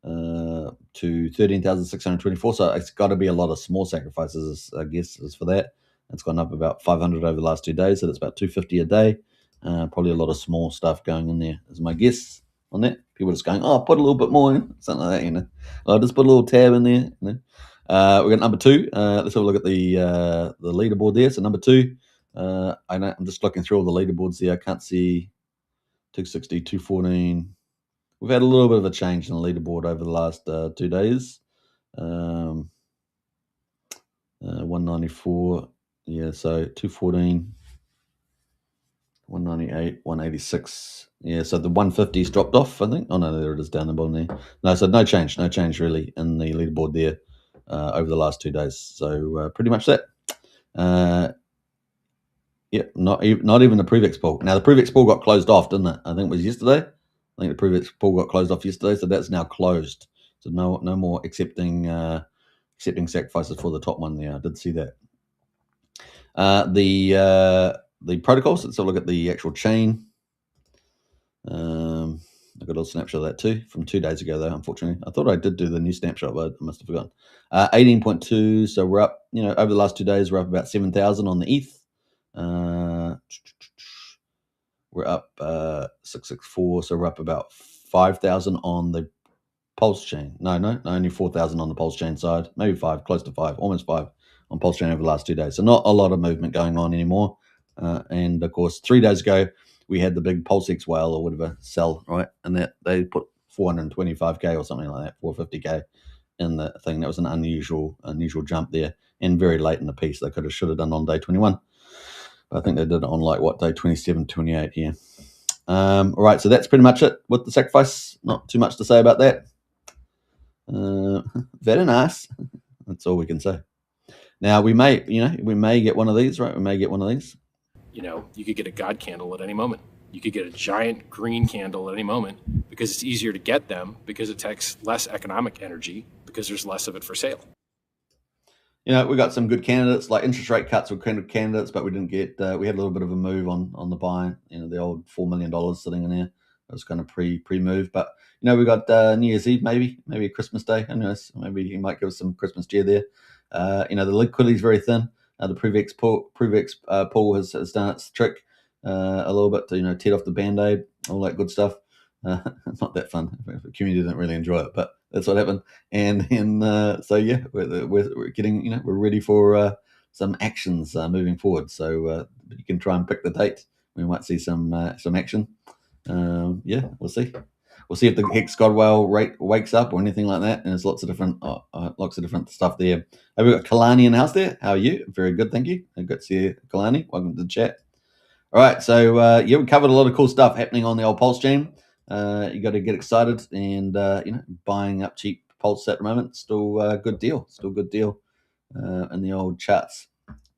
to 13,624. So it's got to be a lot of small sacrifices, I guess, is for that. It's gone up about 500 over the last 2 days. So that's about 250 a day. Probably a lot of small stuff going in there, is my guess on that. People just going, oh, put a little bit more in, something like that, I'll just put a little tab in there, we got number 2. Let's have a look at the leaderboard there. So number 2, I'm just looking through all the leaderboards there. I can't see 260, 214. We've had a little bit of a change in the leaderboard over the last 2 days. 194, yeah, so 214. 198, 186. Yeah, so the 150's dropped off, I think. Oh, no, there it is down the bottom there. No, so no change really in the leaderboard there over the last 2 days. So pretty much that. Yeah, not even the Tru2X pool. Now, the Tru2X pool got closed off, didn't it? I think it was yesterday. I think the Tru2X pool got closed off yesterday, so that's now closed. So no more accepting sacrifices for the top one there. I did see that. The protocols. Let's have a look at the actual chain. I got a little snapshot of that too from 2 days ago, though. Unfortunately, I thought I did do the new snapshot, but I must have forgotten. 18.2. So we're up. Over the last 2 days, we're up about 7,000 on the ETH. We're up 664. So we're up about 5,000 on the Pulsechain. No, only 4,000 on the Pulsechain side. Maybe 5, close to 5, almost 5 on Pulsechain over the last 2 days. So not a lot of movement going on anymore. And of course, 3 days ago, we had the big Pulsechain whale or whatever sell, right? And that they put 425K or something like that, 450K in the thing. That was an unusual jump there, and very late in the piece. They should have done on day 21. But I think they did it on day 27, 28 here. All right, so that's pretty much it with the sacrifice. Not too much to say about that. Very nice. That's all we can say. Now we may get one of these, right? We may get one of these. You could get a God candle at any moment. You could get a giant green candle at any moment because it's easier to get them because it takes less economic energy because there's less of it for sale. We got some good candidates, like interest rate cuts were kind of candidates, but we didn't get. We had a little bit of a move on the buy. The old $4 million sitting in there. It was kind of pre-move, but we got New Year's Eve, maybe Christmas Day. Who knows? Maybe he might give us some Christmas cheer there. The liquidity is very thin. The Tru2X pool has done its trick a little bit to tear off the band-aid, all that good stuff. Not that fun. The community didn't really enjoy it, but that's what happened. And so yeah, we're getting we're ready for some actions moving forward. So you can try and pick the date. We might see some action. Yeah, we'll see. We'll see if the Hex Godwell rate wakes up or anything like that. And there's lots of different stuff there. Have we got Kalani in the house there? How are you? Very good, thank you. Good to see you, Kalani. Welcome to the chat. All right, so yeah, we covered a lot of cool stuff happening on the old Pulsechain. You got to get excited, and buying up cheap Pulse at the moment, still a good deal. Still good deal in the old charts.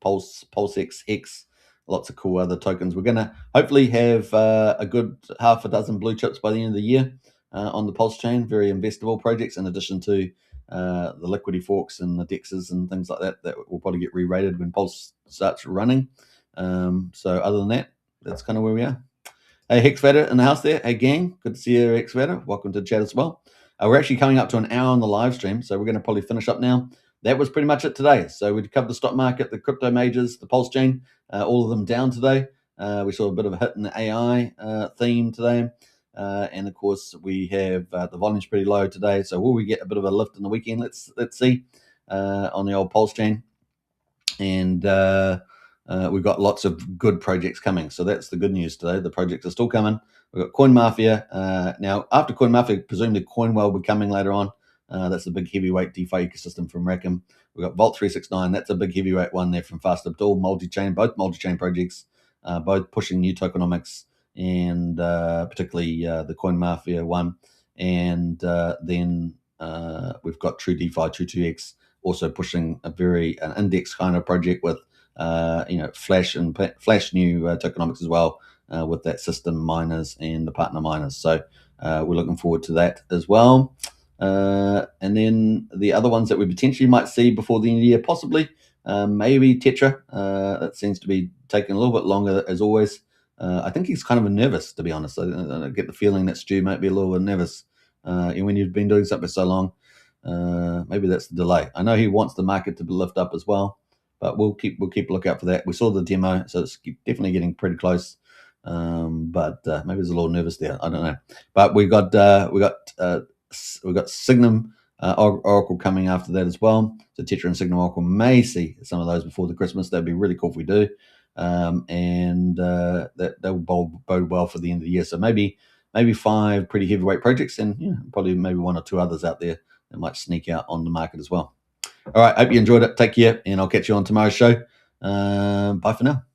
Pulsex, Hex. Lots of cool other tokens. We're going to hopefully have a good half a dozen blue chips by the end of the year on the Pulsechain. Very investable projects, in addition to the liquidity forks and the dexes and things like that will probably get re-rated when Pulse starts running. So other than that, that's kind of where we are. Hey, Hexvader in the house there. Hey, gang. Good to see you, Hexvader. Welcome to the chat as well. We're actually coming up to an hour on the live stream, so we're going to probably finish up now. That was pretty much it today. So we covered the stock market, the crypto majors, the Pulsechain, all of them down today. We saw a bit of a hit in the AI theme today. And of course, we have the volume's pretty low today. So will we get a bit of a lift in the weekend? Let's see on the old Pulsechain. And we've got lots of good projects coming. So that's the good news today. The projects are still coming. We've got CoinMafia. Now, after CoinMafia, presumably CoinWell will be coming later on. That's a big heavyweight DeFi ecosystem from Rackham. We've got Vault 369. That's a big heavyweight one there from Fast Abdul. Multi-chain, both multi-chain projects, both pushing new tokenomics, and particularly the CoinMafia one. And then we've got True DeFi, Tru2X, also pushing an index kind of project with Flash new tokenomics as well, with that system miners and the partner miners. So we're looking forward to that as well. And then the other ones that we potentially might see before the end of the year, possibly, maybe Tetra. That seems to be taking a little bit longer as always. I think he's kind of nervous, to be honest. I get the feeling that Stu might be a little bit nervous when you've been doing something so long. Maybe that's the delay. I know he wants the market to lift up as well, but we'll keep a lookout for that. We saw the demo, so it's definitely getting pretty close. But maybe he's a little nervous there. I don't know. But we got Signum Oracle coming after that as well. So Tetra and Signum Oracle may see some of those before the Christmas. That'd be really cool if we do. And that will bode well for the end of the year. So maybe 5 pretty heavyweight projects, and probably maybe 1 or 2 others out there that might sneak out on the market as well. All right, hope you enjoyed it. Take care, and I'll catch you on tomorrow's show. Bye for now.